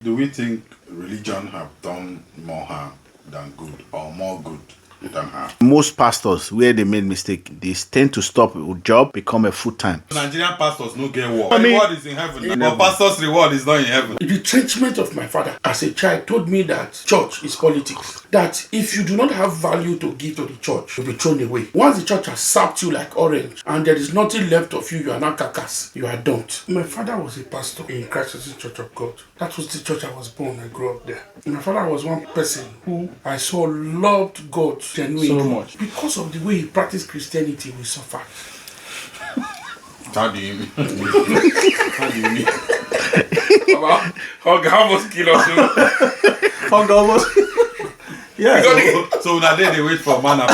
Do we think religion have done more harm than good, or more good than harm? Most pastors, where they made mistake, they tend to stop a job, become a full-time. Nigerian pastors no get war. Reward is in heaven, but pastor's reward is not in heaven. The retrenchment of my father as a child told me that church is politics. That if you do not have value to give to the church, you'll be thrown away. Once the church has sapped you like orange and there is nothing left of you, you are now carcass. You are dumped. My father was a pastor in Christ Church of God. That was the church I was born. I grew up there. My father was one person who I saw loved God genuinely. So much. Because of the way he practiced Christianity, we suffered. How do you mean? How do you mean? Hunger almost killed us. Hunger almost. Yeah. So that day they wait for manna.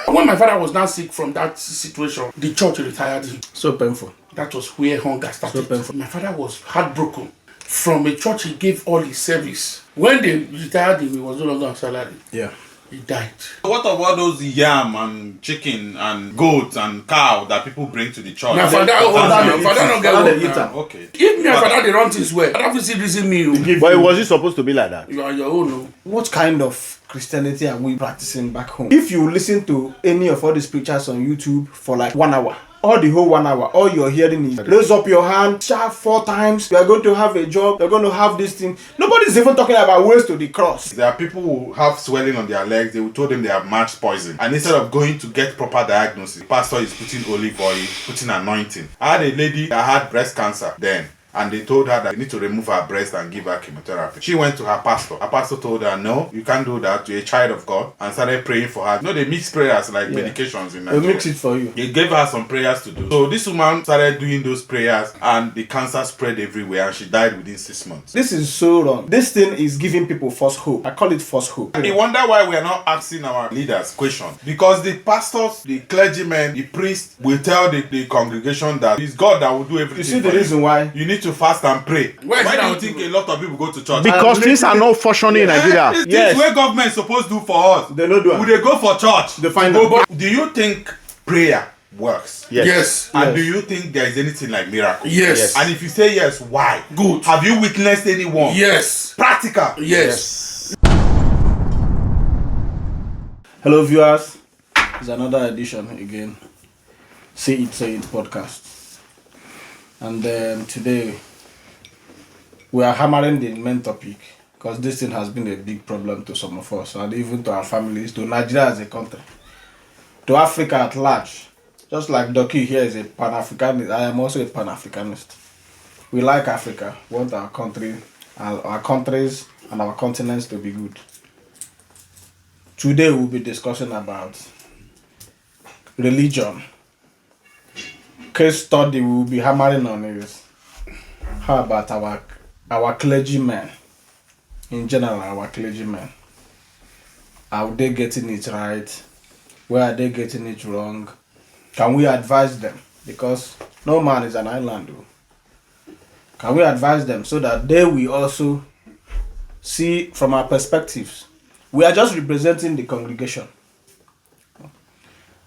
When my father was now sick from that situation, the church retired him. So painful. That was where hunger started. So painful. My father was heartbroken. From a church he gave all his service. When they retired him, he was no longer on salary. Yeah. He died. What about those yam and chicken and goat and cow that people bring to the church? My father don't get Father, one now. Okay. If my father they run his way, I don't see reason me. But was it supposed to be like that? You are your own. No. What kind of Christianity are we practicing back home? If you listen to any of all these preachers on YouTube for like 1 hour, or the whole 1 hour, all you're hearing is raise up your hand, shout 4 times, you are going to have a job, you're going to have this thing. Nobody's even talking about ways to the cross. There are people who have swelling on their legs. They will tell them they have match poison, and instead of going to get proper diagnosis, the pastor is putting olive oil, putting anointing. I had a lady that had breast cancer then, and they told her that they need to remove her breast and give her chemotherapy. She went to her pastor. Her pastor told her, no, you can't do that. You're a child of God, and started praying for her. You know, they mix prayers like medications in Nigeria. They'll mix it for you. They gave her some prayers to do. So this woman started doing those prayers, and the cancer spread everywhere, and she died within 6 months. This is so wrong. This thing is giving people false hope. I call it false hope. I wonder why we are not asking our leaders questions. Because the pastors, the clergymen, the priests will tell the congregation that it's God that will do everything. You see the reason why? You need to fast and pray. Why do you think a lot of people go to church? Because things are not functioning in Nigeria. This way government is supposed to do for us. They don't do it. Would they go for church? They find Go- out. Do you think prayer works? Yes. And do you think there is anything like miracle? Yes. And if you say yes, why? Good. Have you witnessed anyone? Yes. Practical. Yes. Hello viewers, it's another edition again. Say it podcast. And today we are hammering the main topic because this thing has been a big problem to some of us and even to our families, to Nigeria as a country, to Africa at large. Just like Doki here is a Pan-Africanist, I am also a Pan-Africanist. We like Africa, want our country, our countries and our continents to be good. Today we'll be discussing about religion. Case study we'll be hammering on is how about our clergymen, in general our clergymen. Are they getting it right? Where are they getting it wrong? Can we advise them? Because no man is an island. Can we advise them so that they will also see from our perspectives? We are just representing the congregation.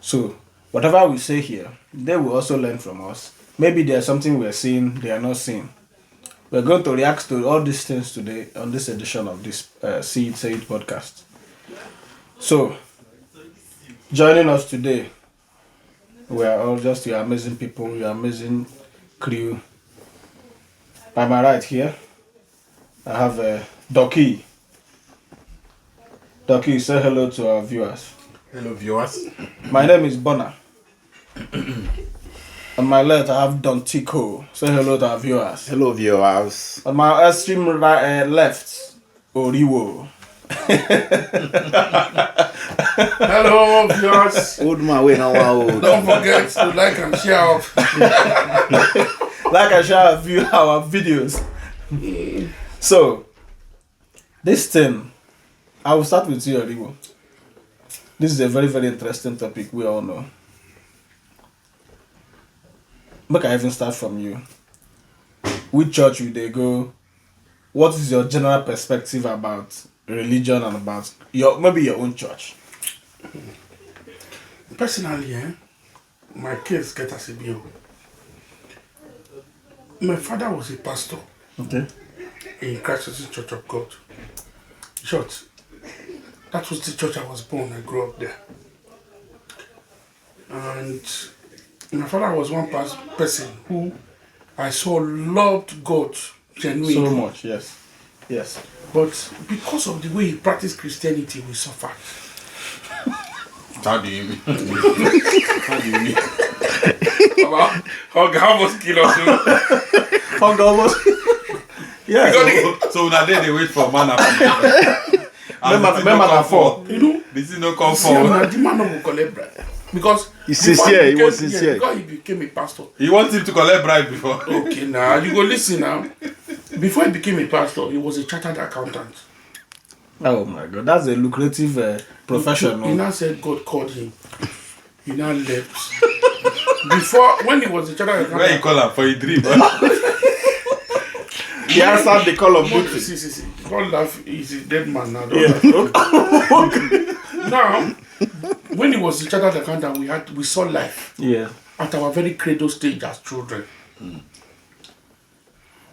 So, whatever we say here, they will also learn from us. Maybe there's something we're seeing, they are not seeing. We're going to react to all these things today on this edition of this Say It podcast. So, joining us today, we are all just your amazing people, your amazing crew. By my right here, I have Doki. Doki, say hello to our viewers. Hello, viewers. My name is Bona. On my left, I have Don Tico. Say hello to our viewers. Hello, viewers. On my extreme right, left, Oriwo. Hello, viewers. Old man, wait now. Old. Don't forget to like and share. Like and share our videos. So, this thing, I will start with you, Oriwo. This is a very, very interesting topic, we all know. Make I even start from you. Which church will they go? What is your general perspective about religion and about maybe your own church? Personally, my kids get as a bill. My father was a pastor. Okay. in Christ Church of God. Short. That was the church I was born. I grew up there. And my father was one person who I saw loved God genuinely. So much, yes. Yes. But because of the way he practiced Christianity, we suffered. How do you mean? How do you mean? Hunger almost killed us. Hunger almost. Yeah. So now they wait for manna. Remember for. You know, this is no comfort. The man will collect bribe. Because He's sincere, he was sincere. Because he became a pastor. He wants him to collect bribe before. Okay, now you go listen now. Before he became a pastor, he was a chartered accountant. Oh my God, that's a lucrative profession. He now said God called him. He now left. Before, when he was a chartered accountant. Where you call him for a dream? He answered the call of duty. See. God laugh, he's a dead man now. Yeah. Now, when he was a chartered accountant, we saw life. Yeah. At our very cradle stage as children.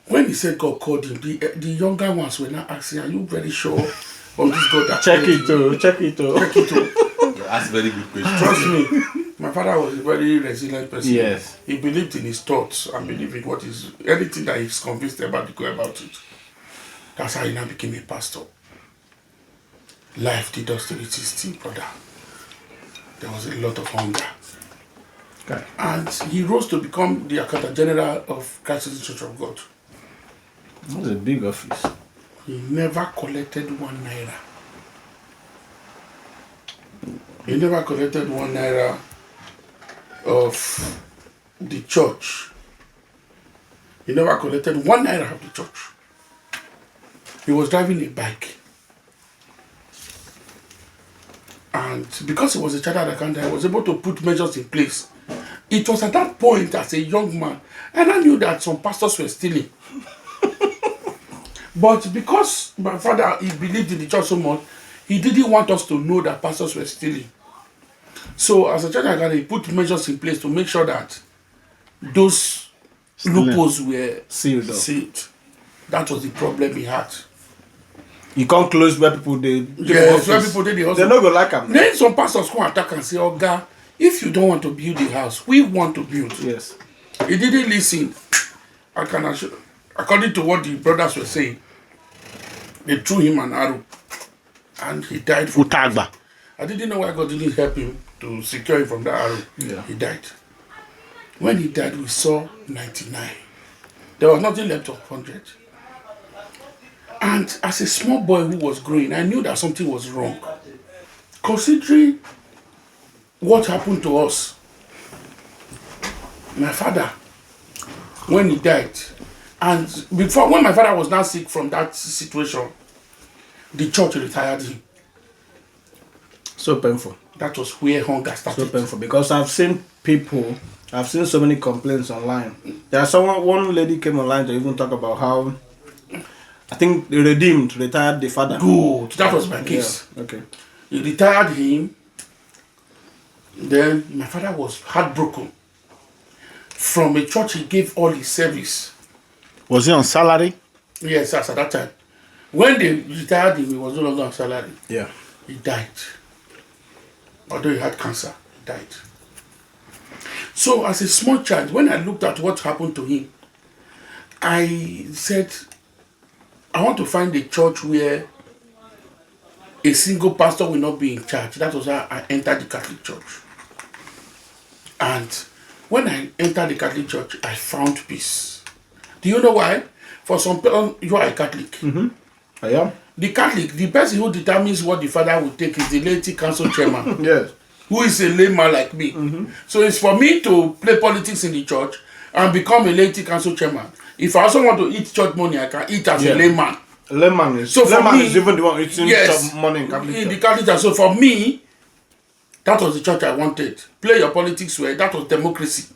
When he said God called him, the younger ones were now asking, are you very sure of this God that Check called it you? Check it That's a very good question. Trust me, my father was a very resilient person. Yes. He believed in his thoughts and believed in anything that he's convinced about, to go about it. That's how he now became a pastor. Life did us to its still, brother. There was a lot of hunger. Okay. And he rose to become the Accountant General of Christ Church of God. That was a big office. He never collected 1 naira. He never collected 1 naira of the church. He never collected 1 naira of the church. He was driving a bike. And because he was a chartered accountant, he was able to put measures in place. It was at that point, as a young man, and I knew that some pastors were stealing. But because my father, he believed in the church so much, he didn't want us to know that pastors were stealing. So as a chartered accountant, he put measures in place to make sure that those loopholes were sealed. That was the problem he had. You can't close where people did. Yes, where people did the house. They're not going to like them. Then some pastors come attack and say, oh God, if you don't want to build the house, we want to build. Yes. He didn't listen. I can assure, according to what the brothers were saying, they threw him an arrow and he died. Utagba. I didn't know why God didn't help him to secure him from that arrow. Yeah. He died. When he died, we saw 99. There was nothing left of 100. And as a small boy who was growing, I knew that something was wrong. Considering what happened to us, my father, when he died, and when my father was now sick from that situation, the church retired him. So painful. That was where hunger started. So painful because I've seen so many complaints online. There's one lady came online to even talk about how I think the Redeemed retired the father. Good. That was my case. Yeah. Okay. He retired him. Then my father was heartbroken. From a church he gave all his service. Was he on salary? Yes, at that time. When they retired him, he was no longer on salary. Yeah. He died. Although he had cancer, he died. So as a small child, when I looked at what happened to him, I said, I want to find a church where a single pastor will not be in charge. That was how I entered the Catholic Church. And when I entered the Catholic Church, I found peace. Do you know why? For some people, you are a Catholic. Mm-hmm. I am. The Catholic, the person who determines what the father will take is the laity council chairman. Yes. Who is a layman like me. Mm-hmm. So it's for me to play politics in the church and become a laity council chairman. If I also want to eat church money, I can eat as a layman. Layman is, so for me, is even the one eating yes, money in Catholic in the Catholic Church. So for me, that was the church I wanted. Play your politics where that was democracy.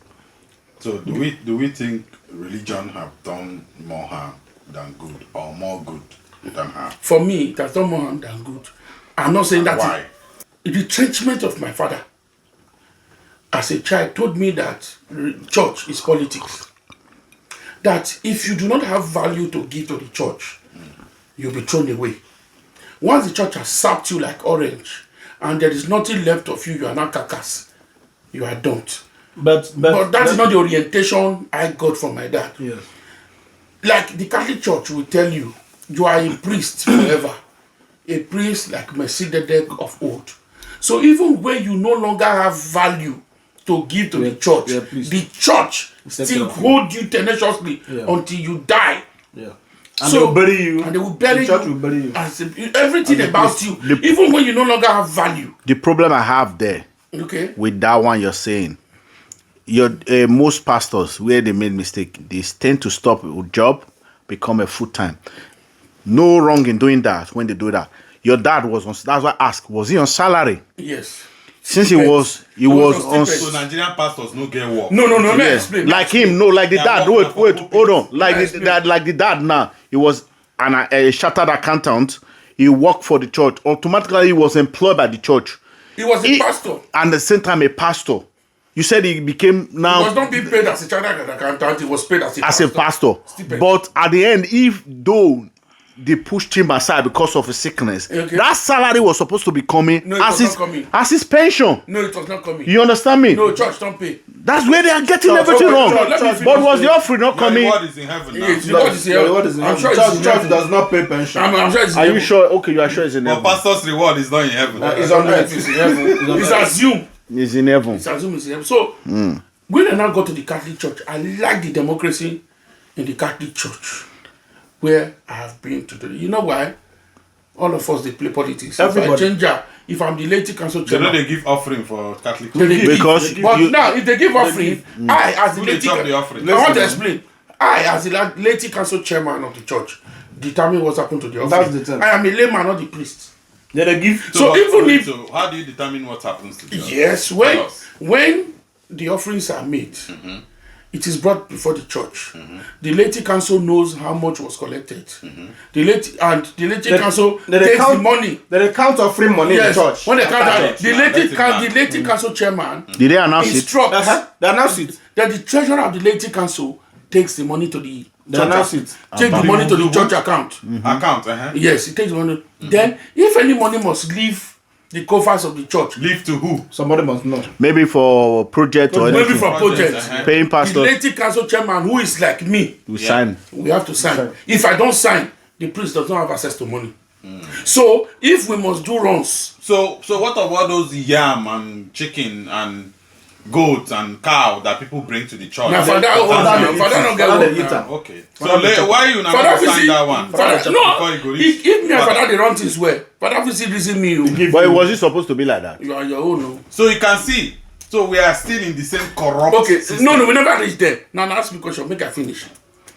So do we think religion have done more harm than good, or more good than harm? For me, it has done more harm than good. I'm not saying that. Why? The retrenchment of my father as a child told me that church is politics. that if you do not have value to give to the church, you'll be thrown away. Once the church has sapped you like orange, and there is nothing left of you, you are not carcass. You are dumped. But that is not the orientation I got from my dad. Yes. Like the Catholic Church will tell you, you are a priest forever. A priest like Melchizedek of old. So even when you no longer have value to give to the church, the church still hold you tenaciously until you die. Yeah. And they will bury you. And they will bury the church will bury you. Everything about you, even when you no longer have value. The problem I have there, with that one you're saying, most pastors, where they made mistake, they tend to stop a job, become a full-time. No wrong in doing that when they do that. Your dad was on, that's why I asked, was he on salary? Yes. Since he was on. So Nigerian pastors no get work. No, let me explain. Like him, no, like the dad. Wait, hold on. Like the dad now, he was a chartered accountant. He worked for the church. Automatically, he was employed by the church. He was a pastor. And at the same time, a pastor. You said he became now. He was not being paid as a chartered accountant. He was paid as a pastor. But at the end, though they pushed him aside because of a sickness, that salary was supposed to be coming as his pension. No, it was not coming. You understand me? No, church don't pay. That's where they are getting everything wrong. But was the offering not coming? The reward is in heaven now. The reward is in heaven. I'm sure church does not pay pension. I'm sure it's in heaven. Are you sure? Okay, you are sure it's in heaven. But pastor's reward is not in heaven. It's on earth. It's in heaven. It's assumed. It's in heaven. It's assumed it's in heaven. So, when I now go to the Catholic Church, I like the democracy in the Catholic Church, where I have been to. You know why? All of us, they play politics. Everybody. If I'm the laity council chairman, they give offering for Catholic. But now, if they give offering, I as the laity, I want to explain. I as the laity council chairman of the church determine what's happened to the offering. That's the thing. I am a layman, not the priest. Yeah, they give. So how do you determine what happens to the offering? Yes, when the offerings are made, it is brought before the church. The laity council knows how much was collected. The laity council takes the money. They count offering money in the church. When they count that, the laity council chairman did they announce instructs they announce it that the treasurer of the laity council takes the money to the take the money to the church account. Yes, it takes money. Then, if any money must leave the coffers of the church, leave to who? Somebody must know. Maybe for project or anything. Maybe for projects. Paying pastor. The laity council chairman, who is like me, we sign. We have to sign. If I don't sign, the priest does not have access to money. So if we must do runs. So what about those yam and chicken and goat and cow that people bring to the church? My father don't get one. Okay. So why you not sign that one? If me and father they run things well, father will see reason me. But was it supposed to be like that? You are your own. No. So you can see. So we are still in the same corrupt system. No, we never reach there. Now ask me question, make I finish.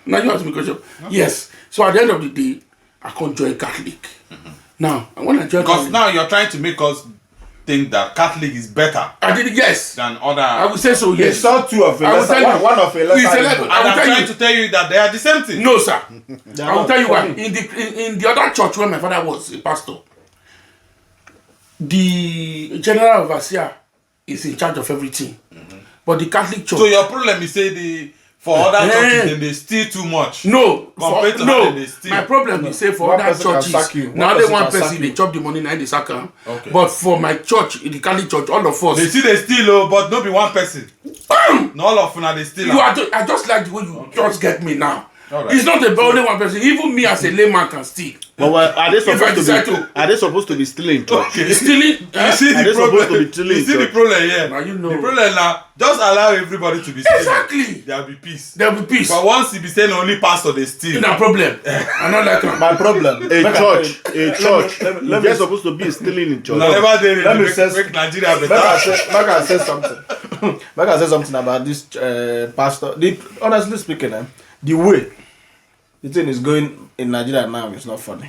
Now you ask me question. Okay. Yes. So at the end of the day, I can't join Catholic. Now, when I join Catholic, now you're trying to make us think that Catholic is better. I did yes. Than other. I would say so. Yes. It's not two of a lesser. One of a lesser. And I'm trying to tell you that they are the same thing. No, sir. I will tell you why. In the other church where my father was a pastor, the general overseer is in charge of everything. But the Catholic church. So your problem is say for other churches they steal too much. No, they steal. My problem is say for other churches now only one person they chop the money now they sack am. Okay. But for my church, in the Catholic church, all of us they steal, but not be one person. No, all of them they steal. I just like the way you just get me now. Right. It's not only one person. Even me as a layman can steal. But are they supposed to be stealing? Okay. Stealing? You see the problem? You see the problem here? Now you know. The problem now, just allow everybody to be stealing. Exactly. There will be peace. But once you be saying only pastor they steal. No problem. I not like that. My problem. A church. They're supposed to be stealing in church. Let me make Nigeria better. Make I say something. Make I say something about this pastor. Honestly speaking, the way the thing is going in Nigeria now is not funny.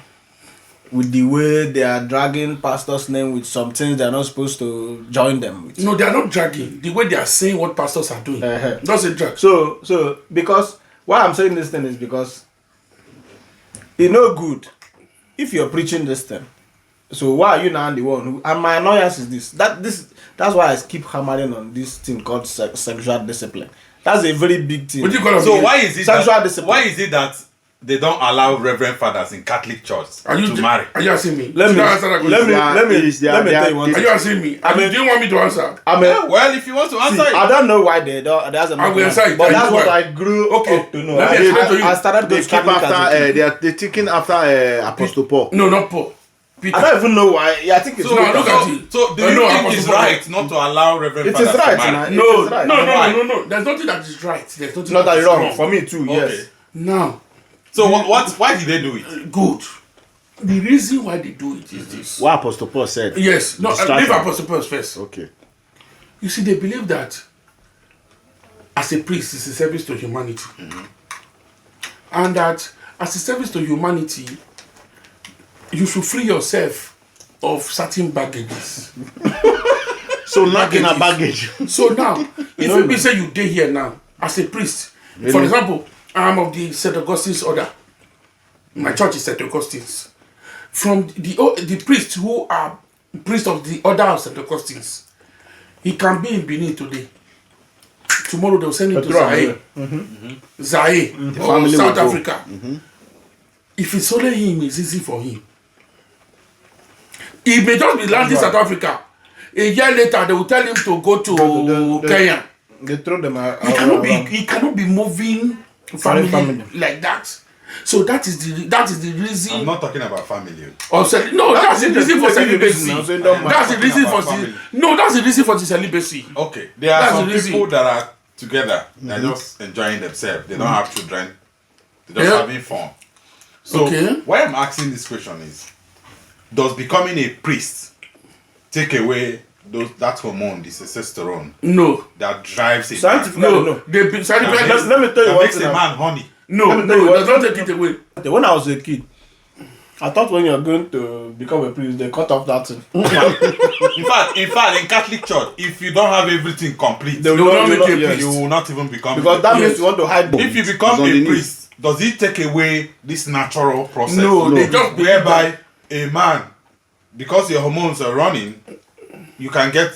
With the way they are dragging pastors' name with some things they are not supposed to join them with. No, they are not dragging. The way they are saying what pastors are doing. That's a drag. So because why I'm saying this thing is because it's no good if you're preaching this thing. So why are you now the one who? And my annoyance is this. That's why I keep hammering on this thing called sexual discipline. That's a very big thing. What do you call it? So why is it Sexual that, discipline. why is it that they don't allow reverend fathers in Catholic church to marry? Are you asking me? Let me answer that let me question. let me tell you one Are thing. you asking me? Do you want me to answer? Well, if you want to answer it. I don't know why they don't. That's a I will answer it. but I that's know what why. I grew Okay. up to know. Let me explain to you. I started They to keep Catholic as a after, kid. they're taking after Apostle Paul. No, not Paul. Peter. I don't even know why. Yeah, I think it's So, No, look at it. so do No, you no, think Apostle it's Paul. right not to allow reverend It fathers is right, to marry? man. No, It is right. no. There's nothing that is right. There's nothing Not that is wrong. For me too. Okay. Yes. Now, So why did they do it? good. The reason why they do it is this. What Apostle Paul said. Yes, no, Distraction. leave Apostle Paul first. Okay. You see, they believe that as a priest, it's a service to humanity. And that as a service to humanity, you should free yourself of certain baggages. So knocking a baggage. So now, if you say you day here now, as a priest, for example, I'm of the St. Augustine's order. My church is St. Augustine's. From the priests who are priests of the order of St. Augustine's, he can be in Benin today. Tomorrow they'll send him to Zaire. Zaire or family South will go. Africa. If it's only him, it's easy for him. He may just be landing South Africa. A year later, they will tell him to go to Kenya. They throw them out. He cannot be moving family like that. So that is the reason. I'm not talking about family. That's the reason for celibacy. Now, so it don't matter. That's the reason for Family. that's the reason for the celibacy. Okay, there are That's some the reason. people that are together. They're just enjoying themselves. They don't have children. They're just Yeah. having fun. So Okay. why I'm asking this question is, does becoming a priest take away that hormone, the testosterone, No, that drives a man, Scientifically, no. no. Let me tell you that one makes thing. a man honey? No, Let me tell you no, what- does not take it away. When I was a kid, I thought when you're going to become a priest, they cut off that thing. In fact, in Catholic Church, if you don't have everything complete, They will not make you a yes. priest. you will not even become. Because that Yes. means you want to hide them. if you become It's on a the priest, does it take away this natural process? No, they just believe whereby a man, because your hormones are running, you can get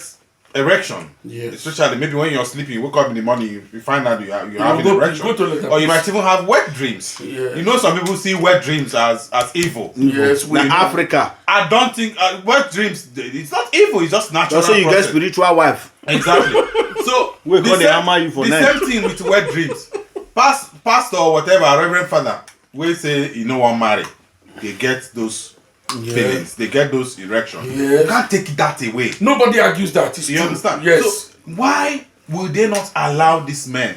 erection. Yes. Especially maybe when you're sleeping, you wake up in the morning, you find out you're having go- erection. go to the Or you might even have wet dreams. Yes. You know, some people see wet dreams as evil. Yes, we Now Africa. I don't think wet dreams, it's not evil, it's just natural. Just so you get process. spiritual wife. Exactly. So We the go dey same- hammer you for the night. same thing with wet dreams. Pastor or whatever, Reverend Father, will say you know one marry. They get those feelings, they get those erections. Yes. You can't take that away. Nobody argues that. It's You true. understand? Yes. So why will they not allow these men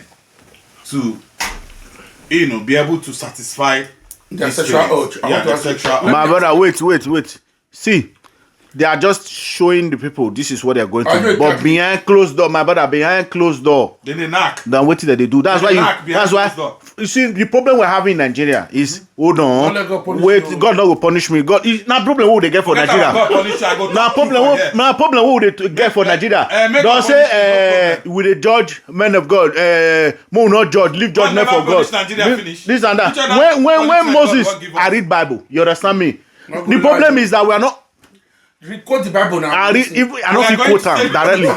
to, be able to satisfy Their these sexual feelings? urge. I Yeah, want to their ask you- sexual urge. My brother, wait. See, they are just showing the people this is what they're going Are you to a do. But Catholic? behind closed door, my brother, behind closed door, Then they knock. then what did they do? That's They why knock behind that's why closed door. you see the problem we're having in Nigeria is hold Don't on, let God punish wait, you. God not will punish me. God is now problem what they get for Forget about Nigeria. God punish you, I go Now talk problem to you what for here. now problem what they get for Nigeria. make Don't God say punish you, no problem. with the judge men of God, mo not judge, leave God judgment never for God. punish Nigeria finish. This and that. Which other When punishment Moses, God give us? I read Bible. You understand me? Not The good problem lie. is that we are not. Quote the Bible now. I read. If, I don't We are feel going quote to am stay directly, here.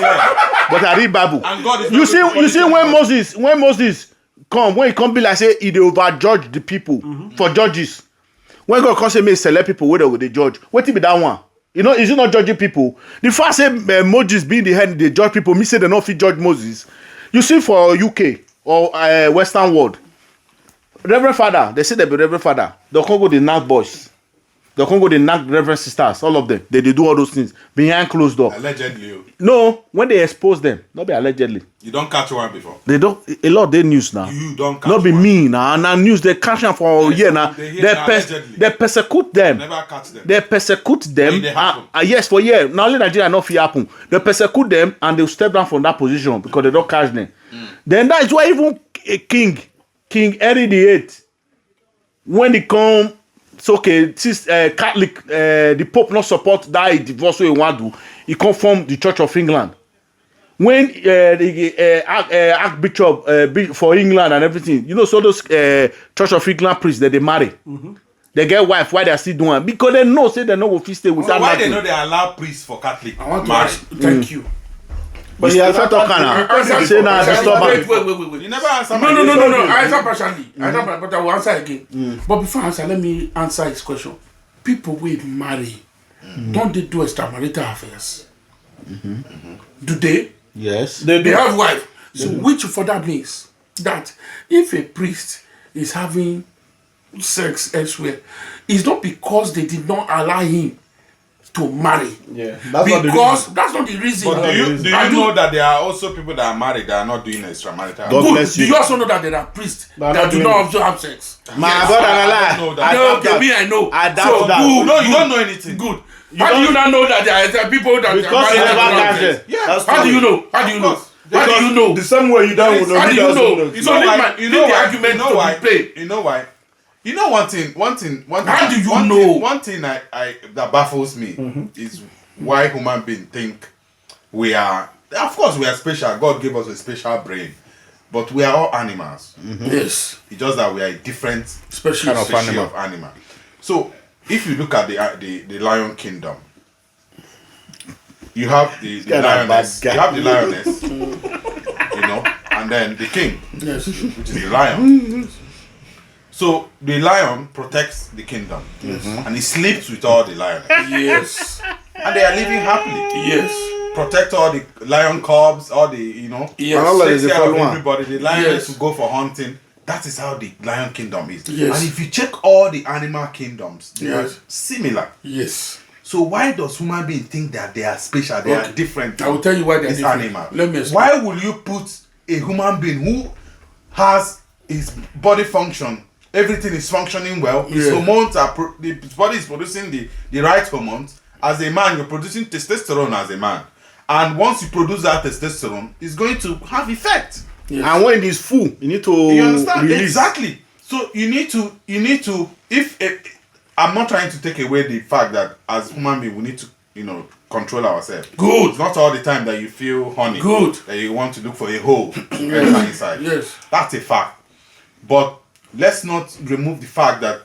but I read Bible. And God is You not see, going to you see punish when Moses come, when he come be like say he dey overjudge the people for judges. When God come say make he select people wey they judge, wetin be that one? You know, is it not judging people? The fact say Moses being the head dey judge people, me say they no fit judge Moses. You see for UK or Western world, Reverend Father, they say they be Reverend Father. They come go the knack boys. They come go the knack Reverend sisters. All of them, they do all those things behind closed door. Allegedly, oh. No, when they expose them, not be allegedly. You don't catch one before. They don't. A lot they news now. You don't catch Not be one. me now. Now news they catch them for a year now. they hear that allegedly. They persecute them. Never catch them. They persecute them. When they happen. Yes, for year. Now only Nigeria not fit happen. They persecute them and they step down from that position because they don't catch them. Then that is why even a King Henry VIII, when he come, it's okay. Since Catholic, the Pope not support that divorce wey he want to, he come from the Church of England. When the Archbishop for England and everything, you know, so those Church of England priests that they marry, they get wife while they are still doing it because they know say they no go fit stay So without why they nothing. know they allow priests for Catholic I want to marry? ask. Thank you. But you have to talk Say now, disturbance. Wait. You never answer No. my question. I answer partially. But I will answer again. But before I answer, let me answer his question. People will marry. Don't they do extramarital affairs? Do they? Yes. They have wife. So which for that means that if a priest is having sex elsewhere, it's not because they did not allow him to marry. Yeah. That's not the reason. But do you know that there are also people that are married that are not doing extramarital? God Good. bless Do you. you also know that there are priests that do not also have sex? My brother, I don't know that. No, okay, me I know. I doubt So that. good. No, you don't know anything. Good. How do you not know that there are people that Because are you married never that do not have dance sex? it. Yeah. How do you know? How do you know? How do you know? The same way you don't know. How do you know? You So know leave why? You know the why? argument You know to why? be played. You know why? You know one thing. How do you know? One thing I that baffles me is why human beings think we are. Of course, we are special. God gave us a special brain, but we are all animals. Yes. It's just that we are a different Species. Kind of species animal. of animal. So, if you look at the lion kingdom, you have the Kind of lioness. bad guy. You have the lioness, you know, and then the king, Yes. which is the lion. So the lion protects the kingdom, and he sleeps with all the lions, Yes. and they are living happily. Yes. Protect all the lion cubs, all the Yes. Allah takes is the care of follower. everybody. The lions Yes. who go for hunting. That is how the lion kingdom is. Yes. And if you check all the animal kingdoms, they are Yes. similar. Yes. So why does human being think that they are special? They are Okay. different. I will tell you why they're This different. animal. Let me explain. Why will you put a human being who has his body function, everything is functioning well, his Yeah. hormones are his body is producing the right hormones. As a man, you're producing testosterone as a man, and once you produce that testosterone, it's going to have effect. Yes. And when it is full, you need to You understand? release. Exactly. So you need to I'm not trying to take away the fact that as human beings we need to control ourselves. Good. It's not all the time that you feel horny. Good. That you want to look for a hole enter inside. Yes. That's a fact. But let's not remove the fact that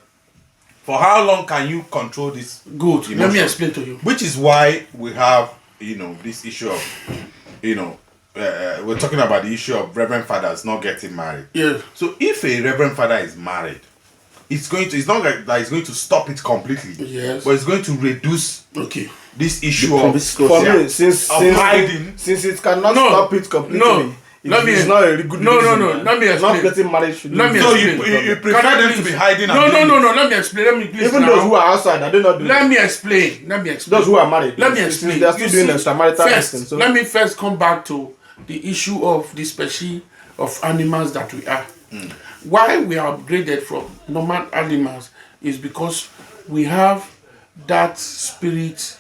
for how long can you control this? Good. Let me emotion? explain to you. Which is why we have this issue of we're talking about the issue of reverend fathers not getting married. Yes. So if a reverend father is married, it's not like that it's going to stop it completely. Yes. But it's going to reduce Okay. this issue of For me, since hiding. it cannot No. stop it completely. No. It's not a good No. reason. Let me Not explain. getting married should Let me So explain. you prefer Can I them to please- be hiding and No. doing it? Let me explain. Let me please. Even now. those who are outside, are they not doing Let it? me explain. Those who are married. Let me since explain. They are still You doing see, extramarital first, things. So let me first come back to the issue of the species of animals that we are. Why we are upgraded from normal animals is because we have that spirit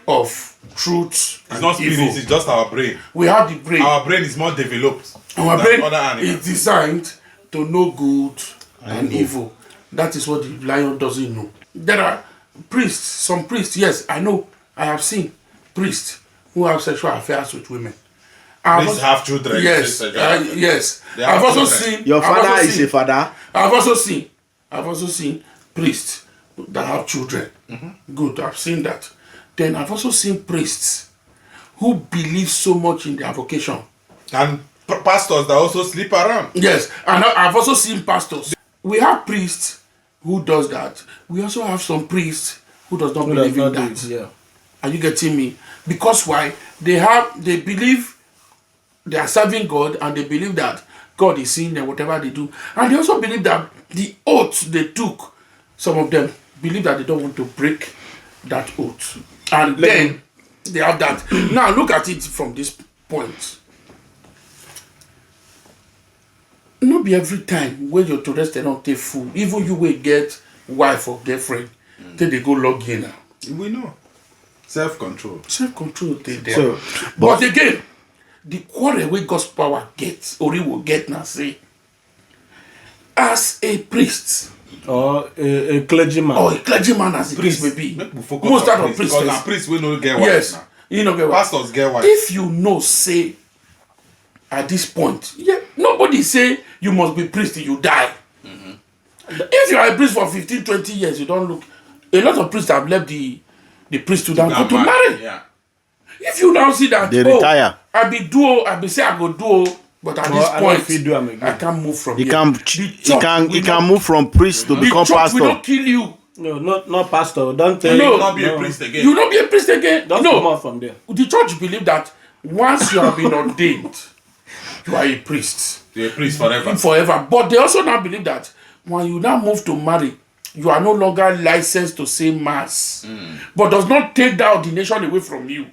of truth It's and not spirit, evil. it's just our brain. We have the brain. Our brain is more developed Our than brain other animals. is designed to know good and evil. That is what the lion doesn't know. There are priests, some priests, yes, I know, I have seen priests who have sexual affairs with women. Priests have children. Yes, yes. They have I've also children. seen. Your I've father also is seen- a father. I've also seen priests that have children. Good, I've seen that. Then I've also seen priests who believe so much in their vocation. And pastors that also sleep around. Yes, and I've also seen pastors. We have priests who does that. We also have some priests who does not believe in that. Yeah. Are you getting me? Because why? They believe they are serving God and they believe that God is seeing them, whatever they do. And they also believe that the oath they took, some of them believe that they don't want to break that oath. And then they have that. Now look at it from this point. Not be every time when you're to rest and not take food. Even you will get wife or girlfriend, then they go log in now. We know. Self-control. Self-control they there. So, but again, the quarrel wey God's power gets, or he will get now say, as a priest or a clergyman. or a clergyman as a priest may be, Make we focus most on out of priests. priests. Because now priests we no get wife Yes, now. you know get what? Pastors get wife. If you know say at this point, yeah, nobody say you must be priest till you die. If you are a priest for 15, 20 years, you don't look. A lot of priests have left the priesthood and go to marry. Yeah. If you now see that They retire. I be say I go do, but at this point, I can't move from here. He can move from priest to become pastor. The church will not kill you. No, not pastor. Don't tell you will not be a priest again. You will not be a priest again. Don't come out from there. The church believe that once you have been ordained, you are a priest. You're a priest forever. Forever. But they also now believe that when you now move to marry, you are no longer licensed to say mass. But does not take that ordination away from you.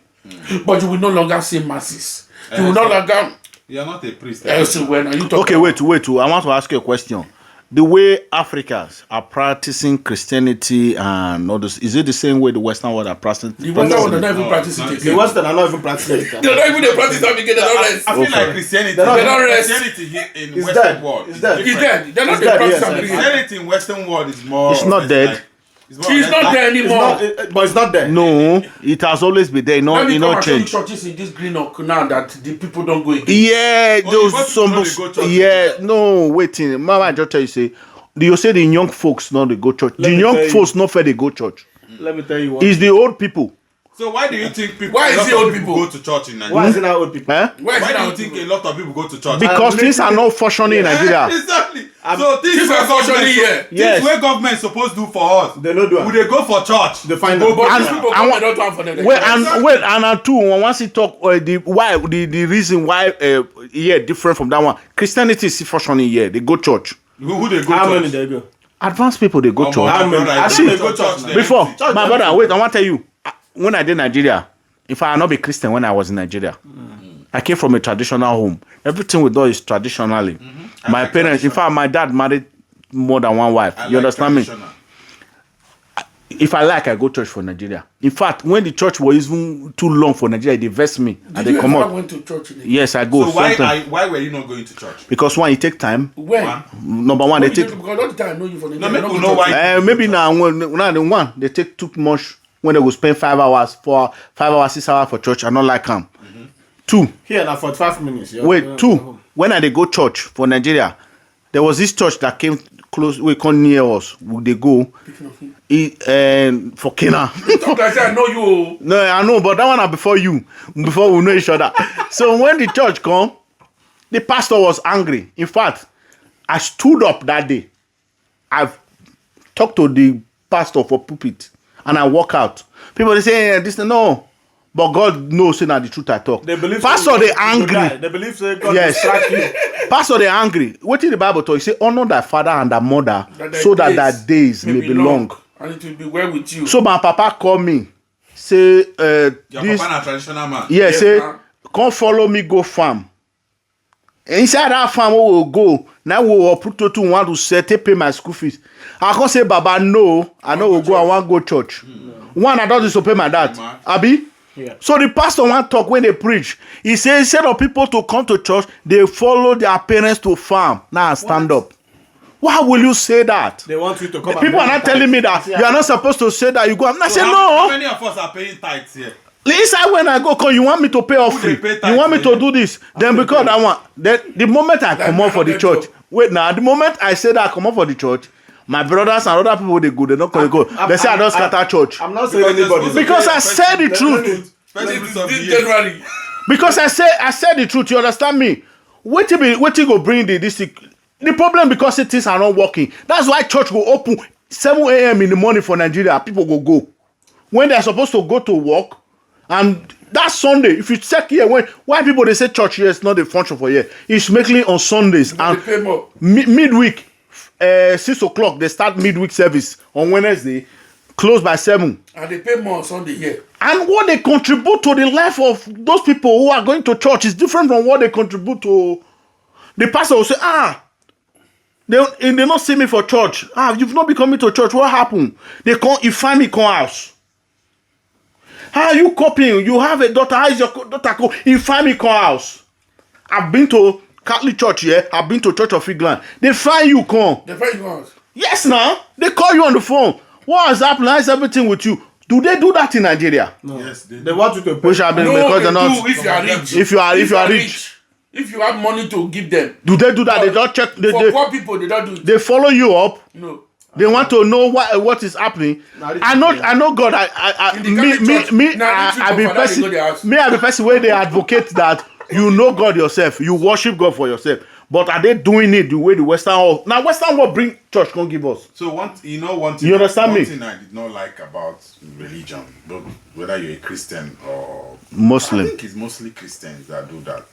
But you will no longer say masses. You will no longer... You are not a priest. When are you talking okay, wait. I want to ask you a question. The way Africans are practicing Christianity and all this, is it the same way the Western world are practicing? The Western world are not even practicing it. The Western are not even practicing it. They're not even practicing it because they don't rest. I feel like Christianity. They don't rest. Christianity in Western world is dead. They're not practicing Christianity in Western world is more. It's not dead. It's not there anymore. But it's not there. No, it has always been there. No, it not changed. Churches in this green oak now that the people don't go again. Yeah, no, waiting. Mama, I just tell you, you say the young folks not they go church. The young folks not fair they go church. Let me tell you what. It's the old people. So why do you think people? Why is it old people go to church in Nigeria? Why is it not old people? Why do you think a lot of people go to church? Because things are not functioning in Nigeria. Exactly. So things where government here. Things where government supposed to do for us. They don't do it. Would they go for church? They find out. And two, once you talk the reason why different from that one. Christianity is functioning here. They go church. Who they go How church? many they go? Advanced people they go church. How many? I see they go church. Before my brother, wait, I want to tell you. When I did Nigeria, if I had not been Christian when I was in Nigeria, I came from a traditional home. Everything we do is traditionally. My parents, in fact, my dad married more than one wife. You understand me? If I go church for Nigeria. In fact, when the church was even too long for Nigeria, they vest me and they come out. Went to church in yes, I go. So why were you not going to church? Because one, it take time. When? Number one, they take. Because all the time I know you for Nigeria. No, know why. Maybe now the one they take too much. When they go spend 5 hours, 6 hours for church, I not like them. 2. Here now 45 minutes. Wait, 2. When I they go church for Nigeria, there was this church that came close, we come near us. They go for Kenya. I know you. No, I know, but that one are before you, before we know each other. So when the church come, the pastor was angry. In fact, I stood up that day. I've talked to the pastor for pulpit. And I walk out. People they say this no, but God knows that the truth I talk. They believe pastor they angry. They believe God will strike you. Pastor they angry. What did the Bible talk? He say honor thy father and thy mother so that thy days may be long. And it will be well with you. So my papa call me. Say your this, papa a traditional man. Yeah, say come follow me go farm. Inside that farm we will go. Now we will put to want to set pay my school fees. I can't say Baba no. I know we'll go. I want go church. One I don't disobey my dad. Abi. Yeah. So the pastor want talk when they preach. He says instead of people to come to church, they follow their parents to farm. Now stand up. Why will you say that? They want you to come. People are not telling me that you are not supposed to say that. You go. I say no. How many of us are paying tithes here? Inside when I go, you want me to pay offering? You want me to do this? Then because I want, the moment I come out for the church, wait now, the moment I say that I come out for the church, my brothers and other people they go, they not gonna go. They say I don't scatter church. I'm not saying anybody. Because I said the truth. January. Because I said the truth. You understand me? What you go bring this? The problem because things are not working. That's why church will open 7 a.m. in the morning for Nigeria. People go when they are supposed to go to work. And that Sunday, if you check here, why people they say church here is not the function for here, it's mainly on Sundays and midweek, 6 o'clock they start midweek service on Wednesday, close by 7. And they pay more on Sunday here. And what they contribute to the life of those people who are going to church is different from what they contribute to. The pastor will say, they not see me for church. You've not been coming to church. What happened? They come, you find me come house. How are you copying? You have a daughter. How is your daughter go? In family call house. I've been to Catholic church here. I've been to Church of England. They find you come. They find you out. Yes, now. They call you on the phone. What has happened? How is everything with you? Do they do that in Nigeria? No. Yes, they want you to pay. Which have been because they're not. If you are rich. If you are rich. If you have money to give them. Do they do that? They don't check. For poor people, they don't do it. They follow you up. No. They want to know what is happening. I know God. I be person where they advocate that You know God yourself. You worship God for yourself. But are they doing it the way the Western world? Now, Western world bring church, can't give us. So one thing you understand one thing I did not like about religion, whether you're a Christian or Muslim. I think it's mostly Christians that do that.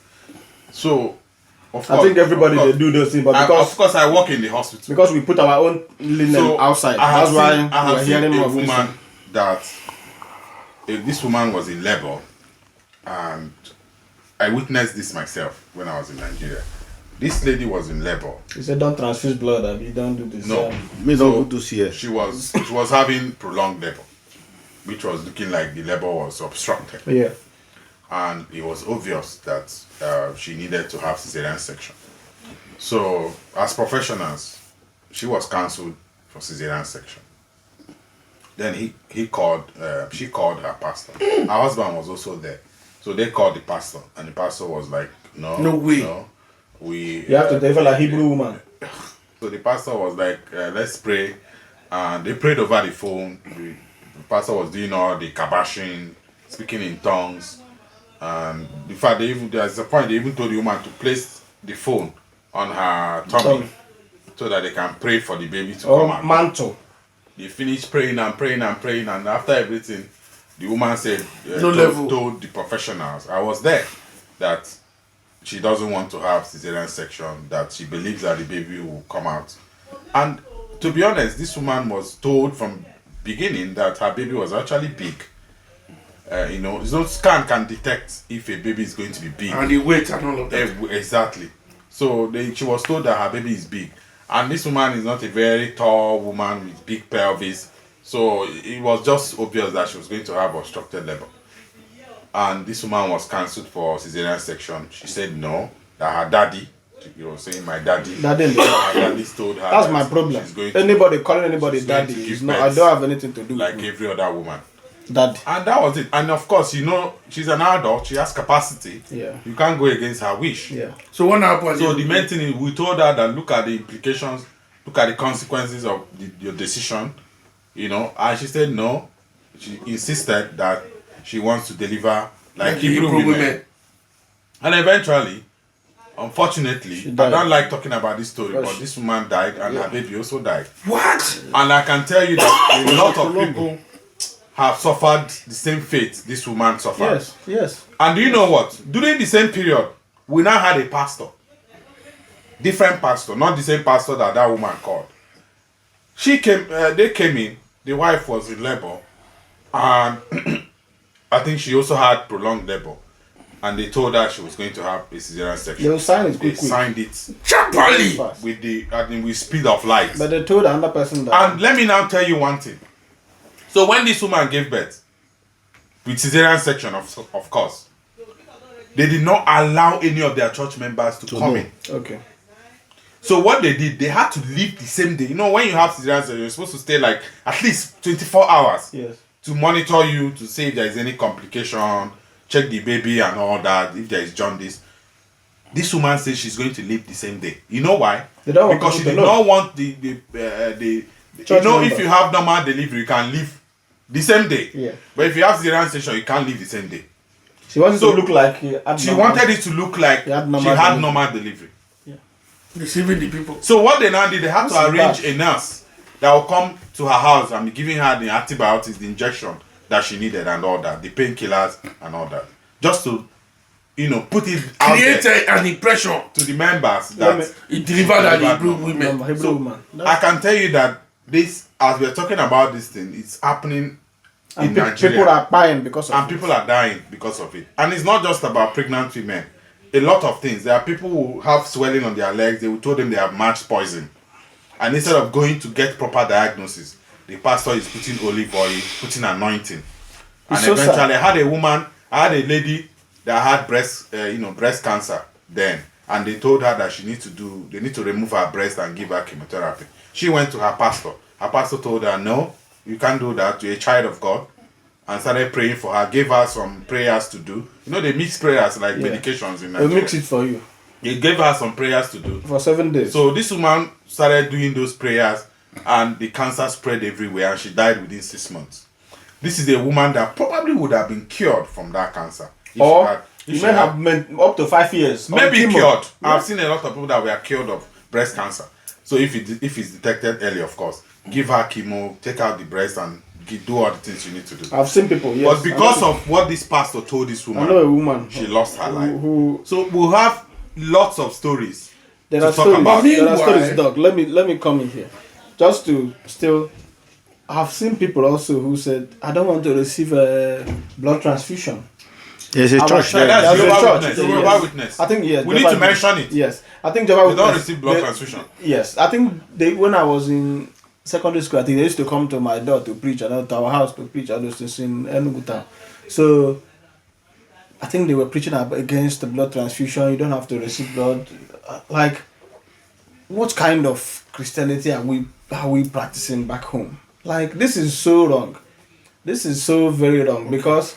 So, of course, I think everybody they do those things, but because of course I work in the hospital. Because we put our own linen outside. That's why we're hearing more of this. That if this woman was in labor, and I witnessed this myself when I was in Nigeria. This lady was in labor. He said, "Don't transfuse blood, and you don't do this." No, me don't do here. She was having prolonged labor, which was looking like the labor was obstructed. Yeah, and it was obvious that she needed to have cesarean section. So, as professionals, she was cancelled for cesarean section. Then she called her pastor. Her husband was also there, so they called the pastor, and the pastor was like, "No way, no." You have to deliver a Hebrew woman. So the pastor was like, let's pray. And they prayed over the phone. The pastor was doing all the kabashing, speaking in tongues. And in fact, there's a point they even told the woman to place the phone on her tummy so that they can pray for the baby to come out. Mantle. They finished praying and praying and praying. And after everything, the woman said, told the professionals, I was there, that she doesn't want to have cesarean section, that she believes that the baby will come out. And to be honest, this woman was told from beginning that her baby was actually big. Scan can detect if a baby is going to be big. And the weight and all of that. Exactly. So she was told that her baby is big. And this woman is not a very tall woman with big pelvis. So it was just obvious that she was going to have obstructed labor. And this woman was cancelled for cesarean section. She said no, that her daddy, saying my daddy. Her daddy told her. That's my problem. Anybody calling anybody daddy is not. I don't have anything to do like with every other woman. Daddy. And that was it. And of course, she's an adult. She has capacity. Yeah. You can't go against her wish. Yeah. So what happened? So the main thing is, we told her that look at the implications, look at the consequences of your decision, and she said no. She insisted that she wants to deliver like Hebrew women. And eventually, unfortunately, I don't like talking about this story, but this woman died and her baby also died. What? And I can tell you that a lot of people have suffered the same fate this woman suffered. Yes. And do you know what? During the same period, we now had a pastor. Different pastor, not the same pastor that woman called. They came in, the wife was in labor, and I think she also had prolonged labor, and they told her she was going to have a cesarean section. They signed it They signed it chapally with speed of light. But they told another person that. And let me now tell you one thing. So when this woman gave birth, with cesarean section, of course, they did not allow any of their church members to come in. Okay. So what they did, they had to leave the same day. When you have cesarean section, you're supposed to stay like at least 24 hours. Yes. To monitor you, to see if there is any complication, check the baby and all that, if there is jaundice. This woman says she's going to leave the same day. You know why? Because she did not want the if you have normal delivery, you can leave the same day. Yeah. But if you have cesarean section, you can't leave the same day. She wanted to look like she wanted it to look like she had normal delivery. Yeah. Deceiving the people. So what they now did, they had to arrange a nurse that will come to her house and be giving her the antibiotics, the injection that she needed and all that, the painkillers and all that. Just to, put it out create there an impression to the members that it delivered at Hebrew women. woman. I can tell you that this, as we're talking about this thing, it's happening in Nigeria. People are dying because of it. And people are dying because of it. And it's not just about pregnant women. A lot of things. There are people who have swelling on their legs. They will told them they have match poison. And instead of going to get proper diagnosis, the pastor is putting olive oil, putting anointing. And eventually, I had a lady that had breast cancer then. And they told her that they need to remove her breast and give her chemotherapy. She went to her pastor. Her pastor told her, no, you can't do that. You're a child of God. And started praying for her, gave her some prayers to do. They mix prayers like medications in Nigeria. They mix it for you. They gave her some prayers to do. For 7 days. So this woman started doing those prayers and the cancer spread everywhere and she died within 6 months. This is a woman that probably would have been cured from that cancer. Or You may have meant up to 5 years. Maybe chemo. cured. Yeah. I've seen a lot of people that were cured of breast cancer. So if it's detected early, of course, give her chemo, take out the breast, and do all the things you need to do. I've seen people, yes. But because of what this pastor told this woman, I know a woman. she lost her life. Who So we'll have lots of stories. there are talk stories. about. There are Meanwhile- stories, Doc. Let me come in here, just to still. I've seen people also who said, "I don't want to receive a blood transfusion." There's a Our church church- there. That's There's a Jehovah's church, Witness. yes. Jehovah's Witness. I think yes. We need Jehovah's to mention it. Yes, I think Jehovah's They don't Witness- receive blood they- transfusion. Yes, I think when I was in secondary school, I think they used to come to my door to preach, and to our house to preach, all those things in Enugu town. So I think they were preaching against the blood transfusion. You don't have to receive blood. Like, what kind of Christianity are we practicing back home? Like, this is so wrong. This is so very wrong because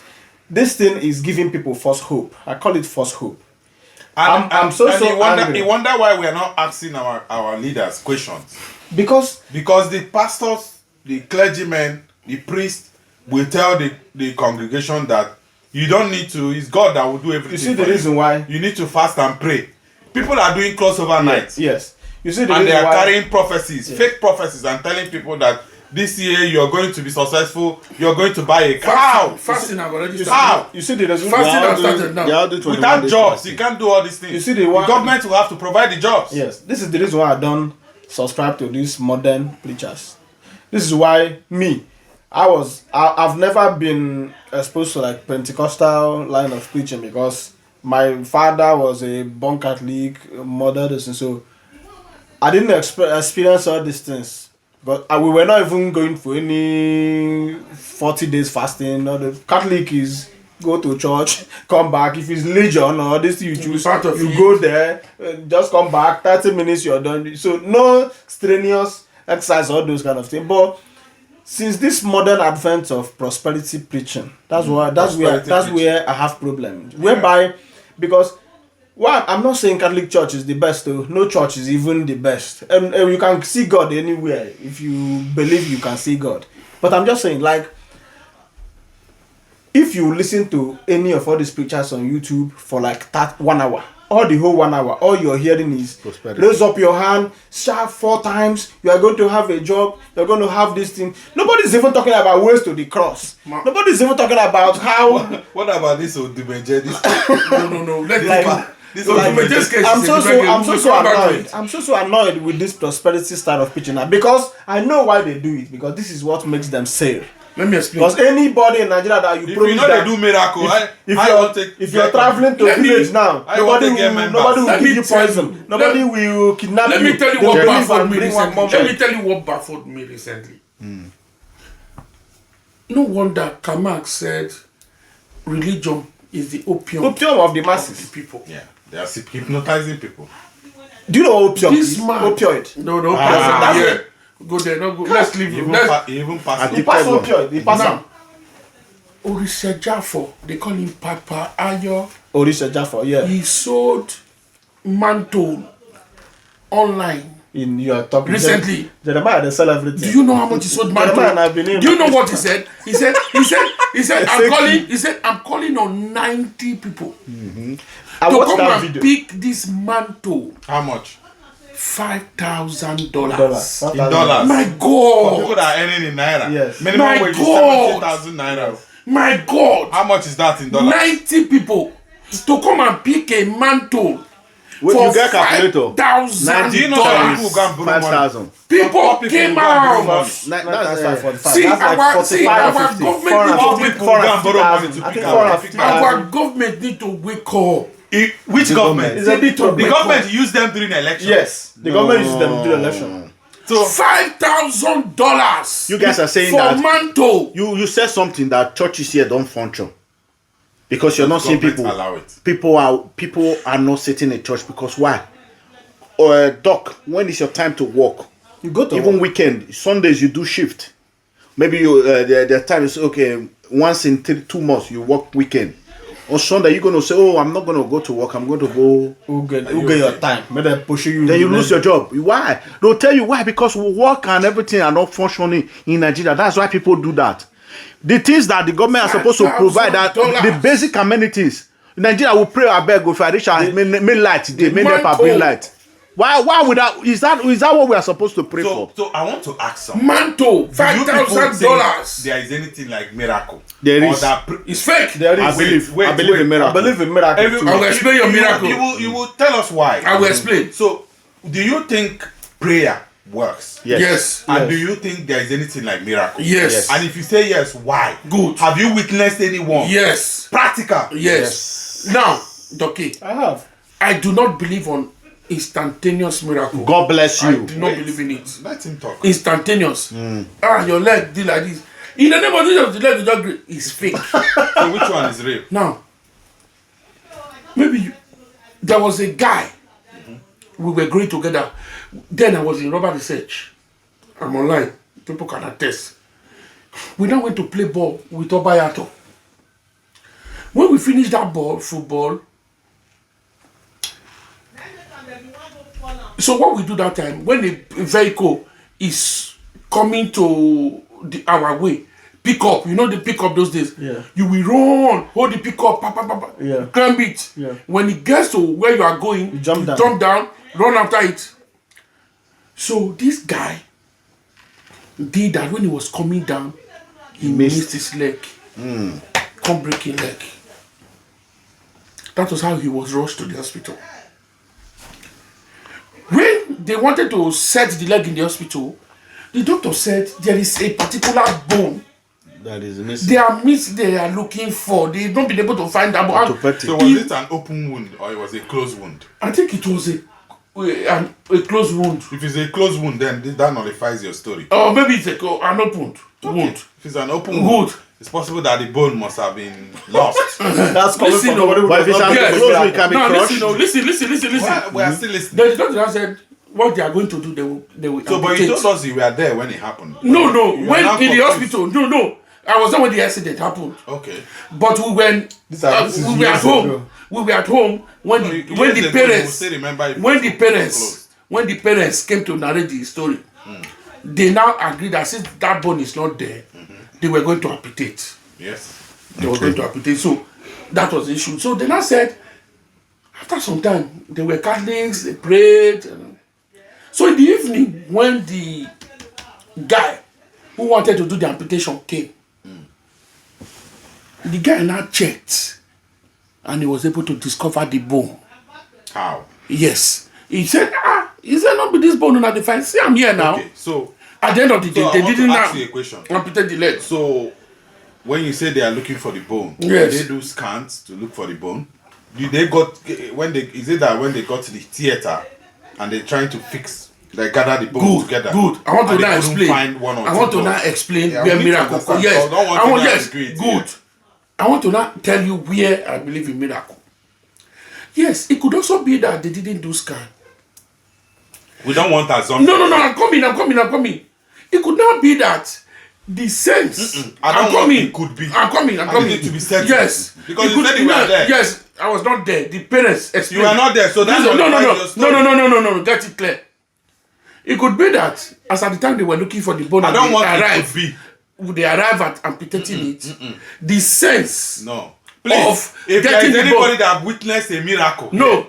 this thing is giving people false hope. I call it false hope. I'm so angry. You wonder why we are not asking our leaders questions. Because The pastors, the clergymen, the priest will tell the congregation that you don't need to, it's God that will do everything. you see the for reason why. you need to fast and pray. People are doing crossover nights. Yes. You see the And they reason are why. carrying prophecies, fake prophecies, and telling people that this year you're going to be successful, you're going to buy a car. Fasting I've already How? started. You see the reason Fasting why. has started now. They all do 21 Without days jobs, fasting. you can't do all these things. You see the one- government will have to provide the jobs. Yes, this is the reason why I don't subscribe to these modern preachers. This is why I've never been exposed to like Pentecostal line of preaching because my father was a born Catholic, mother this, and so I didn't experience all these things. But we were not even going for any 40 days fasting. Or the Catholic is go to church, come back. If it's Religionn or this you choose, Part of you it. go there, just come back. 30 minutes you're done. So no strenuous exercise, all those kind of things. But since this modern advent of prosperity preaching, that's where I have problems. Whereby, because I'm not saying Catholic Church is the best though. No church is even the best. And you can see God anywhere if you believe you can see God. But I'm just saying, like, if you listen to any of all these preachers on YouTube for like that 1 hour, or the whole 1 hour, all you're hearing is Prosperity. raise up your hand, shout 4 times, you are going to have a job, you're going to have this thing. Nobody's even talking about ways to the cross. Nobody's even talking about how. What about this Odumeje? No. Let Like, This Like, Odumeje- this case I'm is so a different game. so We'll come back to annoyed. it. I'm so annoyed with this prosperity style of preaching now because I know why they do it, because this is what makes them sale. Let me explain. Because anybody in Nigeria that you If promise you know that they do miracle, if you're traveling to Let me- village now, I want nobody to get will, members. nobody will Let give me you tell poison. you. Nobody will kidnap Let you. me tell you They what will leave baffled and me bring one recently. more Let man. me tell you what baffled me recently. No wonder Kamak said religion is the opium Opium of the of masses. the people. Yeah, they are hypnotizing people. Do you know what opium This is? man. Opioid. No, that's yeah. it. Go there, no go. Let's leave you. Even Let's even past He pass opioid. He pass now. am. Orisha Jafo, they call him Papa Ayo. Orisha Jaffa, yeah. He sold mantle online. In your talking Recently. Jeremiah they sell everything. Do you know how much he sold mantle? Man, I've been in- Do you know what he said? He said, Exactly. I'm calling on 90 people I to watched come that and video. pick this mantle. how much? $5,000. $5,000. In dollars. My For people God. that are earning in naira. Yes. Minimum My wage is God. 70,000 naira. My God. How much is that in dollars? 90 people to come and pick a mantle Wait, for you get calculator. $5,000. Do you know some people go and borrow money? 5,000. People Poor people came go and borrow out. money. That's That's 45. See, That's like our 45 or 50. government Poor need to people go and borrow money to I pick think out. 450,000. our government need to wake up. Which government? It's a bit of The government use them during election. Yes, the government uses them to do election. So $5,000. You guys are saying for that mantle. you said something that churches here don't function because you're not seeing government people. allow it. People are not sitting in church because why? Doc, when is your time to work? You go to Even weekend, Sundays you do shift. Maybe you the time is okay. Once in 2 months you work weekend. On Sunday you're gonna say, "Oh, I'm not gonna go to work. I'm going to go." who get your time? Maybe they push you. Then you lose your job. Why? They'll tell you why, because work and everything are not functioning in Nigeria. That's why people do that. The things that the government are supposed to provide, that the $5,000. basic amenities, Nigeria will pray, I beg, if I reach our main light today, main NEPA bring light. Why would that? Is that what we are supposed to pray for? So I want to ask something. Manto, $5,000. There is anything like miracle? There is. It's fake. There is. I believe in miracle. I believe in miracle. I will explain your miracle. You will tell us why. I will explain. So, do you think prayer works? Yes. And do you think there is anything like miracle? Yes. And if you say yes, why? Good. Have you witnessed anyone? Yes. Practical? Yes. Now, Doki, I have. I do not believe on instantaneous miracle. God bless you. I do not believe in it. Let him talk. Instantaneous. Your leg did like this. In the name of Jesus, the leg is just it's fake. So which one is real? Now, maybe there was a guy. We were growing together. Then I was in rubber research. I'm online. People can attest. We now went to play ball with Obayato. When we finished that football, so what we do that time, when the vehicle is coming to our way, pick up, you know the pick up those days. Yeah. You will run, hold the pick up, Yeah. climb it. Yeah. When it gets to where you are going, you jump down, run after it. So this guy did that. When he was coming down, he missed his leg. Come breaking leg. That was how he was rushed to the hospital. When they wanted to set the leg in the hospital, the doctor said there is a particular bone That is missing. they are looking for. They don't be able to find that bone. So was it an open wound or it was a closed wound? I think it was a closed wound. If it's a closed wound, then that nullifies your story. Or maybe it's an open wound. If it's an open wound, it's possible that the bone must have been lost. That's coming Listen, from somebody who but if does it's not an believe in closed miracle. wound, it can be Now crushed. listen. We are still listening. The doctor said what they are going to do, they will So, but amputate. you told us you were there when it happened. No. You are When now in the confused. hospital, no. I was there when the accident happened. Okay. But we were This is we were at years home. ago. We were at home when No, the years ago, you parents will still remember if when it the was parents closed. when the parents came to narrate the story, they now agreed that since that bone is not there, they were going to amputate. Yes. They were going to amputate. So that was the issue. So they now said after some time they were Catholics, they prayed. So in the evening when the guy who wanted to do the amputation came, the guy now checked and he was able to discover the bone. How? Yes. He said, not be this bone on the fine. See, I'm here now. Okay. So At the end of the day, I they want didn't to ask you a question. amputate the leg. So when you say they are looking for the bone, Yes. they do scans to look for the bone. Is it that when they got to the theater and they're trying to fix, like gather the bones together? Good. I want to and now they couldn't explain. find one or I two want to bones? now explain Yeah, where we need to miracle. understand. Yes. So I don't want I to want now yes. agree with Good. I want to now tell you where I believe in miracle. Yes, it could also be that they didn't do scan. We don't want assumptions. No. I'm coming. It could not be that the sense. I don't want it could be. I'm coming. I need it to be certain. Yes. Because It you could- said you were there. Yes, I was not there. The parents explained. You were not there, so that's No. your story. No. Get it clear. It could be that as at the time they were looking for the bone, I and don't they want it arrived, to be. they arrive at amputating it. The sense. No. Please, Of if there getting is the anybody bone. that witnessed a miracle, No.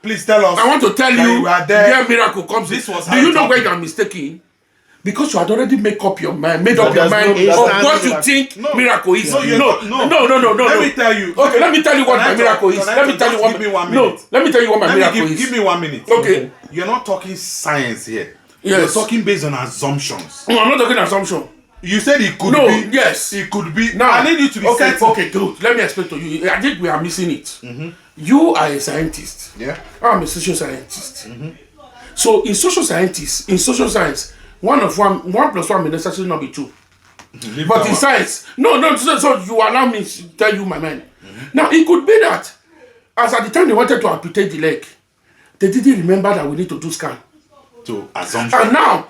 please tell us. I want to tell that you were there. where miracle comes. This was Do how you it know where happened. you are mistaken? Because you had already made up your mind of there's what you miracle. think No. miracle is. No, you're No. not- Let me tell you. Okay, let me tell you what my miracle is. Let me tell you what. Give me 1 No, minute. let me tell you what my miracle is. Give me 1 minute. Okay. You're not talking science here. Yes. You're talking based on assumptions. No, I'm not talking assumption. You said it could No, be. yes. It could be. Now, I need you to be okay, certain. okay, good. Let me explain to you. I think we are missing it. You are a scientist. Yeah. I'm a social scientist. So in social science, one plus one may necessarily not be two. Leave But that in one. science, no. So you allow me to tell you my mind. Now it could be that, as at the time they wanted to amputate the leg, they didn't remember that we need to do scan. To assumption. And now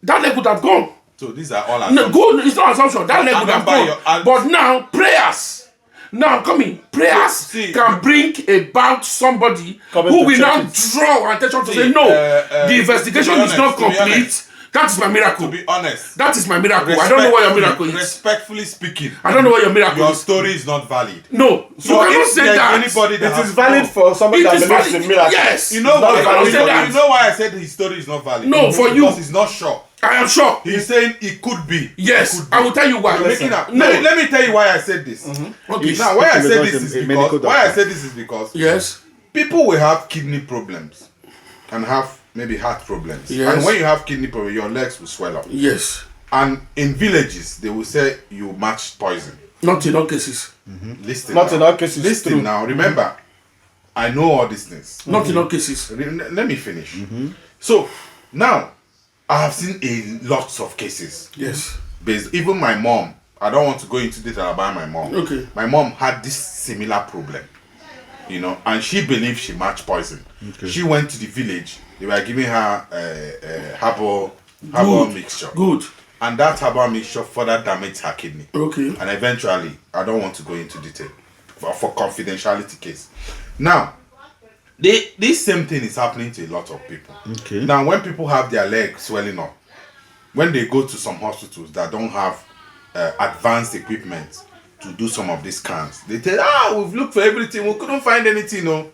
that leg would have gone. So these are all No, assumptions. good. It's not assumption. That leg would have Remember gone. But now prayers. Now coming, prayers See, can bring about somebody Coming who to will check now it. draw attention to See, say no. The to be investigation honest, is not to be complete. honest. That is my miracle. To be honest. That is my miracle. I don't know what your miracle is. Respectfully speaking. I don't know what your miracle your is. story is not valid. No. So you cannot say that. Anybody that it is valid for somebody that believes in miracles. Yes. You know why? You know why I said his story is not valid? No, for you. Because he's not sure. I am sure. He's saying it could be. Yes. Could be. I will tell you why. Let me tell you why I said this. Okay. Now, why I said this is because yes, people will have kidney problems and have maybe heart problems. Yes. And when you have kidney problems, your legs will swell up. Yes. And in villages, they will say you match poison. Not in all cases. Listen. Not now. in all cases. Listen true. now. Remember, I know all these things. Not in all cases. Let me finish. So now, I have seen a lots of cases. Yes. Even my mom. I don't want to go into detail about my mom. Okay. My mom had this similar problem, you know, and she believed she matched poison. Okay. She went to the village. They were giving her herbal mixture. Good. And that herbal mixture further damaged her kidney. Okay. And eventually, I don't want to go into detail for confidentiality case. Now, this same thing is happening to a lot of people. Okay. Now, when people have their legs swelling up, when they go to some hospitals that don't have advanced equipment to do some of these scans, they tell, we've looked for everything, we couldn't find anything. No.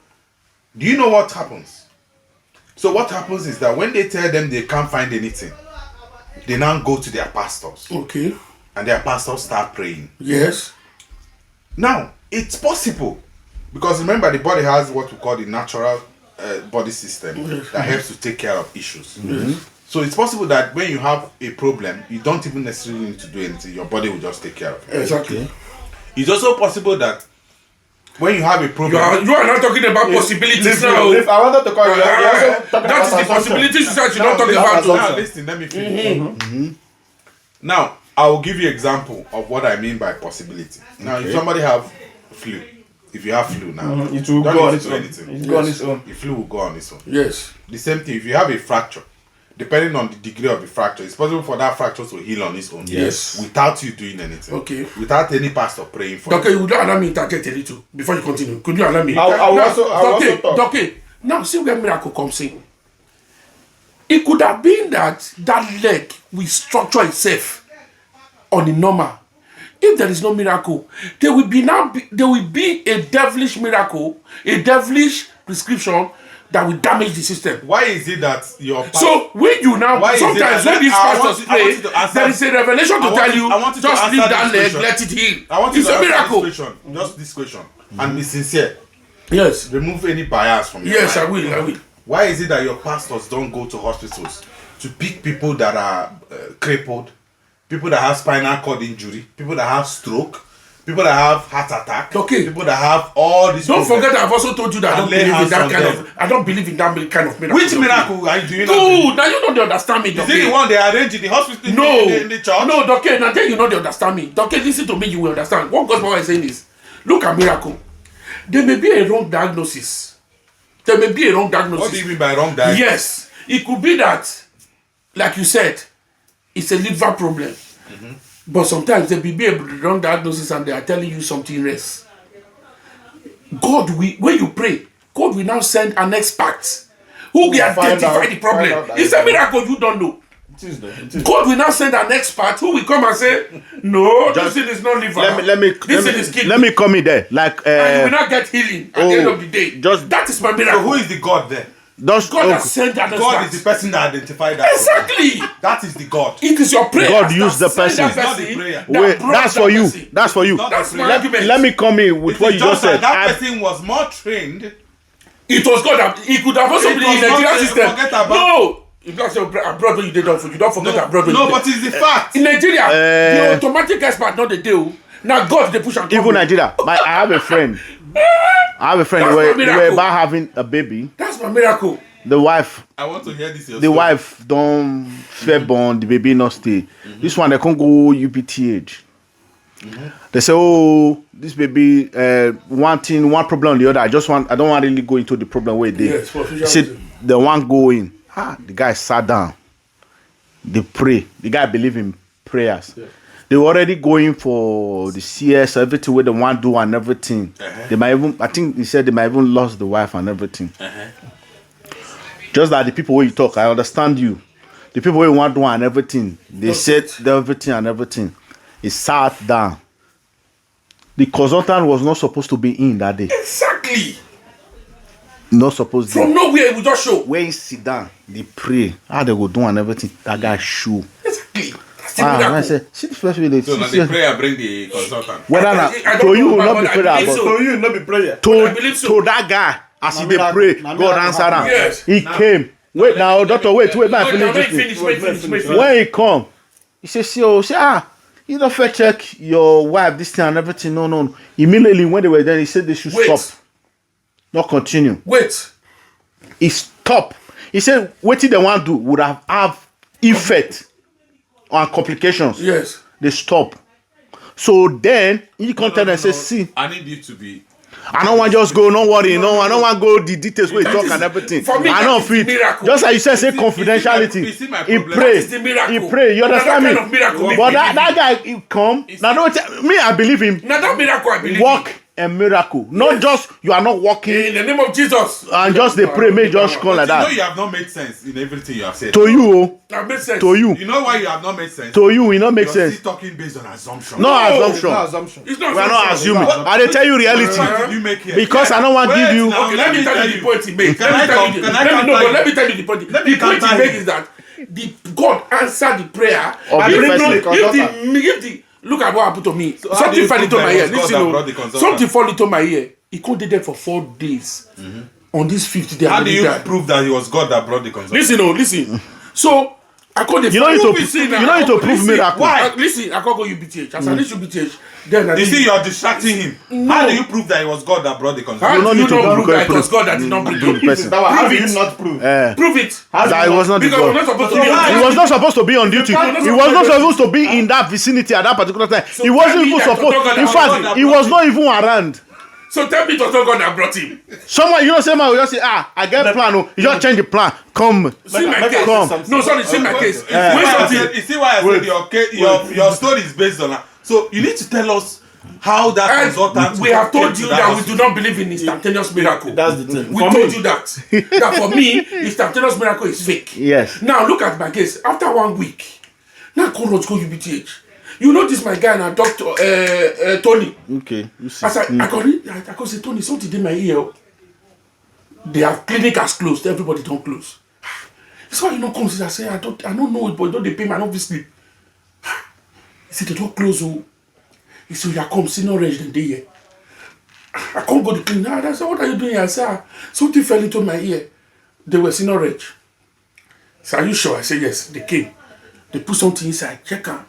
Do you know what happens? So what happens is that when they tell them they can't find anything, they now go to their pastors. Okay. And their pastors start praying. Yes. Now, it's possible. Because remember, the body has what we call the natural body system that helps to take care of issues. So it's possible that when you have a problem, you don't even necessarily need to do anything. Your body will just take care of it. Exactly. It's also possible that when you have a problem... You are not talking about possibilities now. I wanted to call you. That is the possibilities you said you don't talk about. Now, listen, let me finish. Now, I will give you an example of what I mean by possibility. Now, if somebody have flu, if you have flu now, it will go on its own. It will go on its own. The flu will go on its own. Yes. The same thing, if you have a fracture, depending on the degree of the fracture, it's possible for that fracture to heal on its own. Yes. Without you doing anything. Okay. Without any pastor praying for Okay, you. would you allow me to interject a little before you continue? Could you allow me? I'll also talk. Okay. Now see where miracle comes in. It could have been that leg will structure itself on the normal. If there is no miracle, there will be a devilish miracle, a devilish prescription that will damage the system. Why is it that your pastor... So when you now, sometimes when these pastors pray, there is a revelation to tell you, just leave that leg, let it heal. I want you It's to a miracle. Just this question. And be sincere. Yes. Remove any bias from your Yes, mind. I will. Why is it that your pastors don't go to hospitals to pick people that are crippled, people that have spinal cord injury, people that have stroke, people that have heart attack, people that have all these Don't problems? forget, I've also told you that I don't believe in that kind of miracle. Which miracle are you doing? Dude, now you don't understand me, Is it the one they arrange in the hospital in the church? No, okay, now then you know they understand me. Okay, listen to me, you will understand. What God's power is saying is, look at miracle. There may be a wrong diagnosis. What do you mean by wrong diagnosis? Yes. It could be that, like you said, it's a liver problem. But sometimes there may be a wrong diagnosis and they are telling you something else. When you pray, God will now send an expert who will identify the problem. It's a miracle you don't know. It is. God will now send an expert who will come and say, no, this thing is not liver. Let me come in there. Like, and you will not get healing at the end of the day. That is my miracle. So who is the God there? God has sent that expert. God is the person that identified that. Exactly. That is the God. It is your prayer. God used the person. It's not the prayer. Wait, that's for you. That's for you. That's my argument. Let me come in with what you just said. That person was more trained. It was God that he could have also been in the Nigerian system. No. You don't say abroad when you did that for you don't forget abroad when you did. No, but it's the fact. In Nigeria, the automatic expert not the deal. Now God they push and even Nigeria. I have a friend. We're about having a baby. That's my miracle. The wife. I want to hear this. The wife don't fair born. The baby not stay. This one they can't go UPTH. They say, oh, this baby, one thing, one problem on the other. I don't want to really go into the problem where they. Yes, said the one go in. The guy sat down. They pray. The guy believe in prayers. Yeah. They were already going for the CS, everything where they want to do and everything. They might even, I think he said they might even lost the wife and everything. Just like the people where you talk, I understand you. The the people who want one and everything, they said everything and everything. He sat down. The consultant was not supposed to be in that day. Exactly. Not supposed to. From nowhere, we just show. When he sit down, they pray. How they go do and everything. That guy show. Exactly. That's the miracle. I said, see this person with the. So now the prayer bring the consultant. Whether not to you will not be prayer, but So you not be prayer. to that guy as he dey pray, God answer him. Yes. He came. Wait now, doctor. Wait. Now Finish. when he come, he say, you don't fair check your wife, this thing and everything. No. Immediately when they were there, he said they should stop. Not continue. Wait. He stop. He said, what they want to do would have effect on complications. Yes. They stop. So then he contact and say, see, I need you to be. I don't want just go, don't worry, no, I don't want go the details where he talk and everything. For me, I don't fit. Just like you said, say confidentiality. He pray. He pray. You understand me? Kind of miracle But that guy he come. Now don't tell me I believe him. Now that miracle I believe. Work a miracle. Not just you are not working In the name of Jesus. and just they pray, may just come like You know that. you have not made sense in everything you have said. To you, That makes sense. to you, You know why you have not made sense? to you, it not make You're sense. still talking based on assumption. No No, assumption. No assumption. It's not We are not assumption. assuming. I dey tell you reality. What did you make here? Because I don't want to give you. Now, Okay, let me tell you the point he made. Can I Let me tell you the point. Let me The point he counter made you. is that the God answered the prayer. Of the If person. the look at what happened to me. So how do Something you fell into prove my that ear. it was God Listen, that brought the consultant? something fell into my ear. He couldn't there for 4 days. On this 5th day, How do you died. prove that it was God that brought the consultant? Listen. So I called the You don't need to prove miracle. Why? Listen, I can't go UBTH. As I reach UBTH, then I You did- see, you're distracting him. How do you prove that it was God that brought the How consultant? You don't do need to prove prove that it was it. God that did not bring Prove the you? person. How Prove do you it. not prove? Prove it. That he was not the Because we're God. not supposed to be why- He was not supposed to be on duty. He was not supposed to be in that vicinity at that particular time. He wasn't tell me even that supposed. God In that fact, brought he was not even around. So tell me it was not God that brought him. Someone, someone will just say, I get plan. Oh, you just change the plan. Come. See my Make I case. say something. No, sorry, see my case. You see why I Wait said- you see why I said your story is based on that. So you need to tell us how that And consultant. we have told came you to that we hospital. do not believe in instantaneous miracle. That's the thing. We For told me- you that. That for me, instantaneous miracle is fake. Yes. Now look at my case. After 1 week, now I call UBTH. You know this my guy now, Doctor Tony. Okay. You see. As I can say, Tony, something in my ear. Their clinic has closed. Everybody don't close. That's why you don't come. I say, I don't know it, but don't they pay me? I don't sleep. He said, they don't close. Oh. He said, you come, see no range than day here. I can't go to the clinic. I said, what are you doing here? I said, something fell into my ear. They were seeing no range. He said, are you sure? I said, yes. They came. They put something inside. Check out.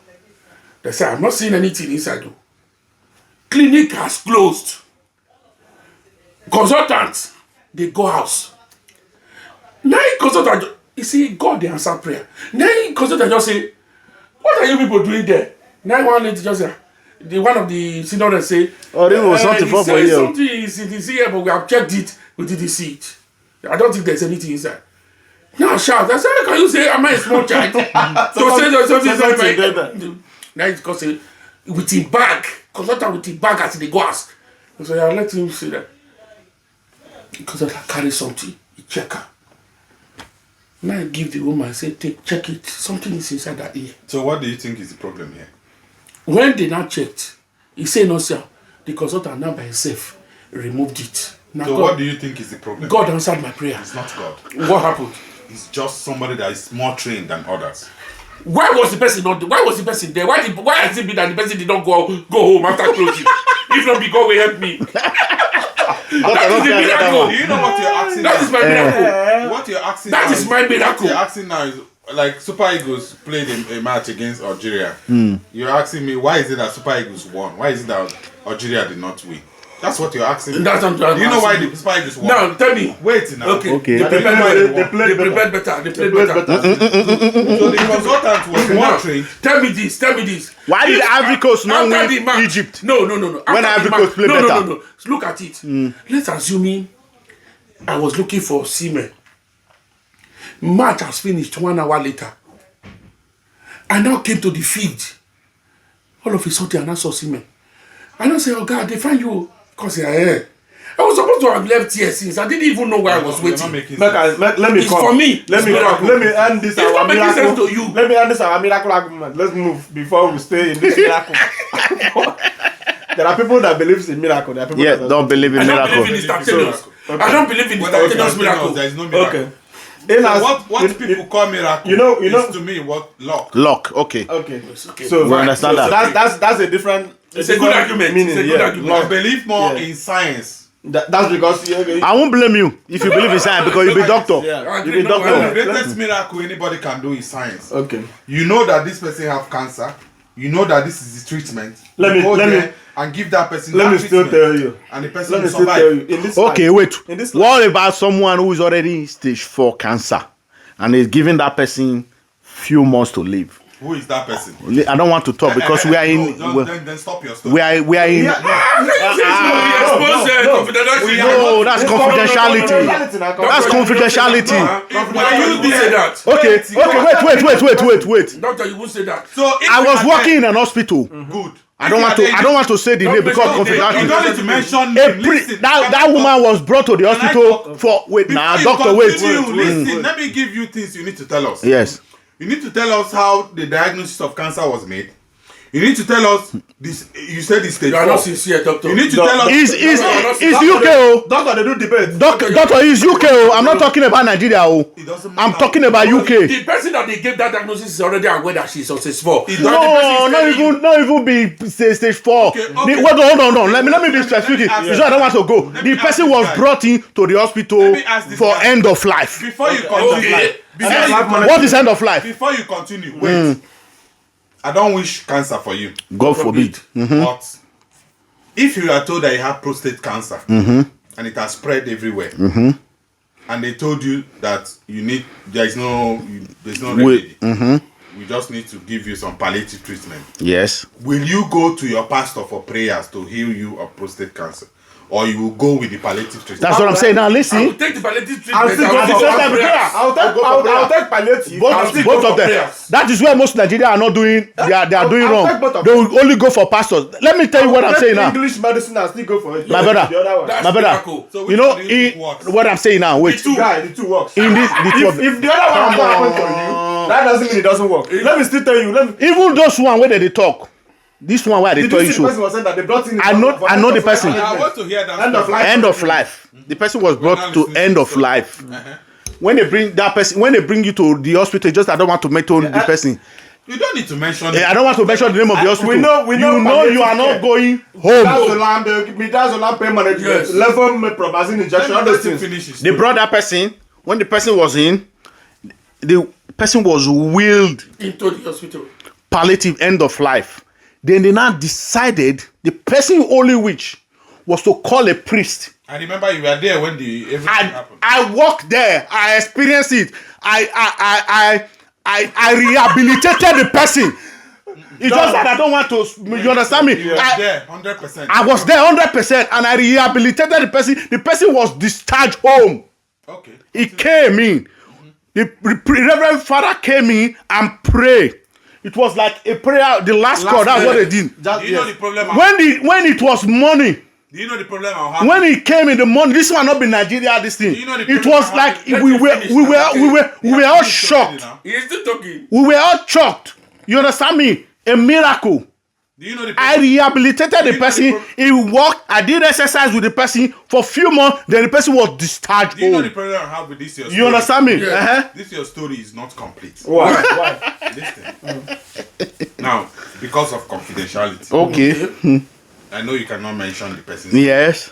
They said, I'm not seeing anything inside though. Clinic has closed. Consultants, they go house. Now consultant, you see, God they answer prayer. Now consultant just say, what are you people doing there? Now one lady just say, the one of the senior say, Oh, there was something for you. Something is in this here, but we have checked it. We didn't see it. I don't think there's anything inside. Now shout. I said, how can you say, am I a small child? So say there's something inside my. Now it's because with him bag, consultant with him bag as they go ask. So I let him say that. Because I carry something, he check her. Now I give the woman, I say, check it. Something is inside that ear. So what do you think is the problem here? When they now checked, he say no sir. The consultant now by himself removed it. Now So God, what do you think is the problem? God answered my prayer. It's not God. What happened? It's just somebody that is more trained than others. Why was the person not? Why was the person there? Why has it been that the person did not go home after closing? If not, because will help me. That is the miracle. Do you know what you're asking That now? is my miracle. What you're asking That now is my miracle. What you're asking now is like Super Eagles played a match against Algeria. You're asking me why is it that Super Eagles won? Why is it that Algeria did not win? That's what you're asking me. That's what I'm Do you know why asking the Super Eagles won? Now tell me. Wait now. Okay. They prepared They prepared better. They played better. So the consultant was more Now, trained. tell me this. Why did Ivory Coast not After win the match- Egypt? No. When After Ivory the Coast match- play better? No. Look at it. Let's assume I was looking for semen. Match has finished 1 hour later. I now came to the field. All of a sudden, I now saw semen. I now say, oh God, they find you. Because I I was supposed to have left here since. I didn't even know where I was waiting. Let me It's for me. Let me end this It's not making sense to you. Let me end this our miracle argument. Let's move before we stay in this miracle. There are people that believe in miracle. There are people that don't believe in miracle. I don't believe in instantaneous. I don't believe in instantaneous miracle. There is no miracle. Okay. So what people call miracle is to me what luck. Luck, okay. So we understand that. That's a different. It's a good argument. Meaning, It's a good argument. I believe more in science. That's because I won't blame you if you believe in science because you'll be doctor. Yeah. You'll be The doctor. greatest miracle anybody can do is science. Okay. You know that this person have cancer. You know that this is the treatment. Let me and give that person. Let me still tell you. And the person Let me will still survive. tell you. In this Okay, wait. In this What about someone who is already stage 4 cancer and is giving that person few months to live? Who is that person? I don't want to talk because we are in. Then stop your story. We are in. No, that's confidentiality. That's confidentiality. Okay, wait. Doctor, you won't say that. So I was working in an hospital. Good. I don't want to say the name because You confidentiality. don't need to mention name. Listen, That woman was brought to the hospital for doctor wait. Listen, let me give you things you need to tell us. Yes. You need to tell us how the diagnosis of cancer was made. You need to tell us this. You said it's stage 4. You are not sincere, doctor. You need to tell us. Is UK? Doctor, they do debate. Doctor is UK. I'm not talking about Nigeria. It doesn't matter. I'm talking about UK. The person that they gave that diagnosis is already aware that she's successful. No, not even be stage 4. Okay. Hold on. Let me be specific. I don't want to go. The person was brought in to the hospital for end of life. Before you continue, What is end of life? Before you continue, wait. I don't wish cancer for you. God forbid. But if you are told that you have prostate cancer and it has spread everywhere, and they told you that there's no remedy, we just need to give you some palliative treatment. Yes. Will you go to your pastor for prayers to heal you of prostate cancer? Or you will go with the palliative treatment? That's what I'm saying. Now I will listen. take the palliative treatment. I'll still go for prayer. I'll take palliative. Both of them. That is where most Nigeria are not doing. They are doing wrong. They will only go for pastors. Let me tell you what I'm saying now. English medicine, I'll still go for it. My brother. My brother. So You know what I'm saying now. Wait. The two works. In this, the two of If the other one happen for you, that doesn't mean it doesn't work. Let me still tell you. even those one where they talk. This one where they Did tell you you see the person so. was saying that they brought in? I know the person. I want to hear that. End of life. End of life. The person was brought to end of life. When they bring that person, when they bring you to the hospital, just I don't want to mention the person. You don't need to mention I don't want to mention the name of the hospital. We know you are not going home. Midazolam pain management, level promazine injection, all those things. They brought that person. When the person was in, the person was wheeled Into the hospital. palliative end of life. Then they now decided the person only which was to call a priest. I remember you were there when everything happened. I walked there. I experienced it. I rehabilitated the person. It's just that I don't want to. You understand me? You were there 100%. I was there 100%, and I rehabilitated the person. The person was discharged home. Okay. He came in. The Reverend Father came in and prayed. It was like a prayer. The last call. That's what they did. Do you know the problem? When it was morning. Do you know the problem I'll have? When he came in the morning, this one not be Nigeria. This thing. Do you know the It problem was I like have? we were all shocked. He is still talking. We were all shocked. You understand me? A miracle. Do you know the I problem? rehabilitated the person. He walked. I did exercise with the person for a few months. Then the person was discharged Do you know the home. problem I have with this your story? You understand me? Yeah. This your story is not complete. Why? Listen. Now, because of confidentiality, Okay. I know you cannot mention the person. Yes.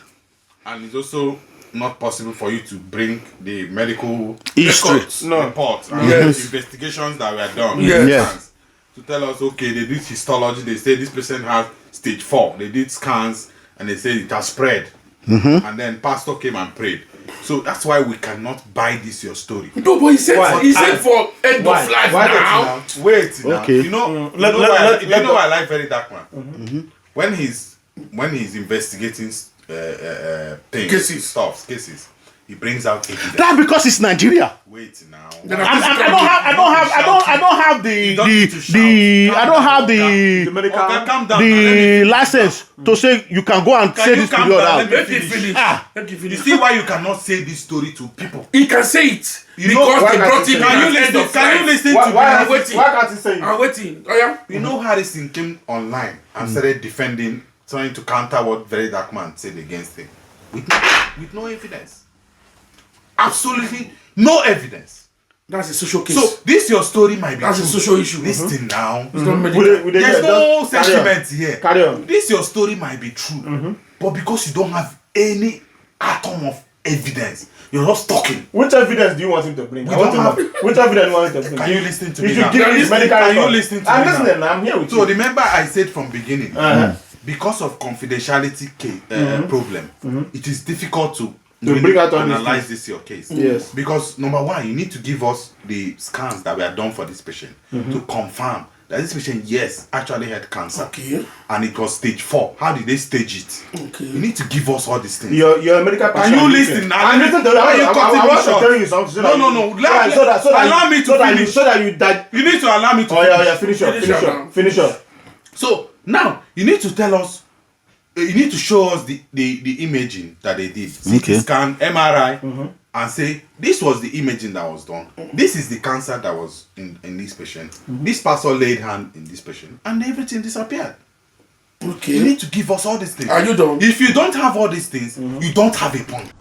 And it's also not possible for you to bring the medical History. records, reports, and investigations that were done. Yes. Yes. To tell us, okay, they did histology, they say this person has stage 4. They did scans and they say it has spread. And then pastor came and prayed. So that's why we cannot buy this your story. No, but he said for end of life now. Wait now. Okay. You know why I like very dark man. When he's investigating things, Cases. cases, he brings out evidence. That's because it's Nigeria. Wait now. I don't have the medical. Okay, calm down. The license to say you can go and say this period out. Let me finish. You see why you cannot say this story to people? He can say it. You know because they brought him. Can you listen to me? Why can't he say it? I'm waiting. Oh yeah. You know Harrison came online and started defending, trying to counter what Very Dark Man said against him. With no evidence. Absolutely no evidence. That's a social case. So this your story might be That's true. a social issue. Listen now. There's no sentiment here. Carry on. This your story might be true. But because you don't have any atom of evidence, you're just talking. Which evidence do you want him to bring? Which evidence do you want him to bring? Can you listen to me? You should give his medical Can you record. listen to I'm me? listening. I'm here with you. So remember I said from beginning, because of confidentiality problem, it is difficult to bring out analyze this your case. Yes. Because number one, you need to give us the scans that were done for this patient to confirm that this patient, yes, actually had cancer. Okay. And it was stage 4. How did they stage it? Okay. You need to give us all these things. You're a medical Can you listen now? I'm listening to you. I want to tell you something. No. Allow me to finish. So that you die. You need to allow me to finish. Finish up. So now you need to tell us. You need to show us the imaging that they did. CT scan, MRI, and say this was the imaging that was done. This is the cancer that was in this patient. This pastor laid hand in this patient, and everything disappeared. Okay. You need to give us all these things. Are you done? If you don't have all these things, you don't have a point.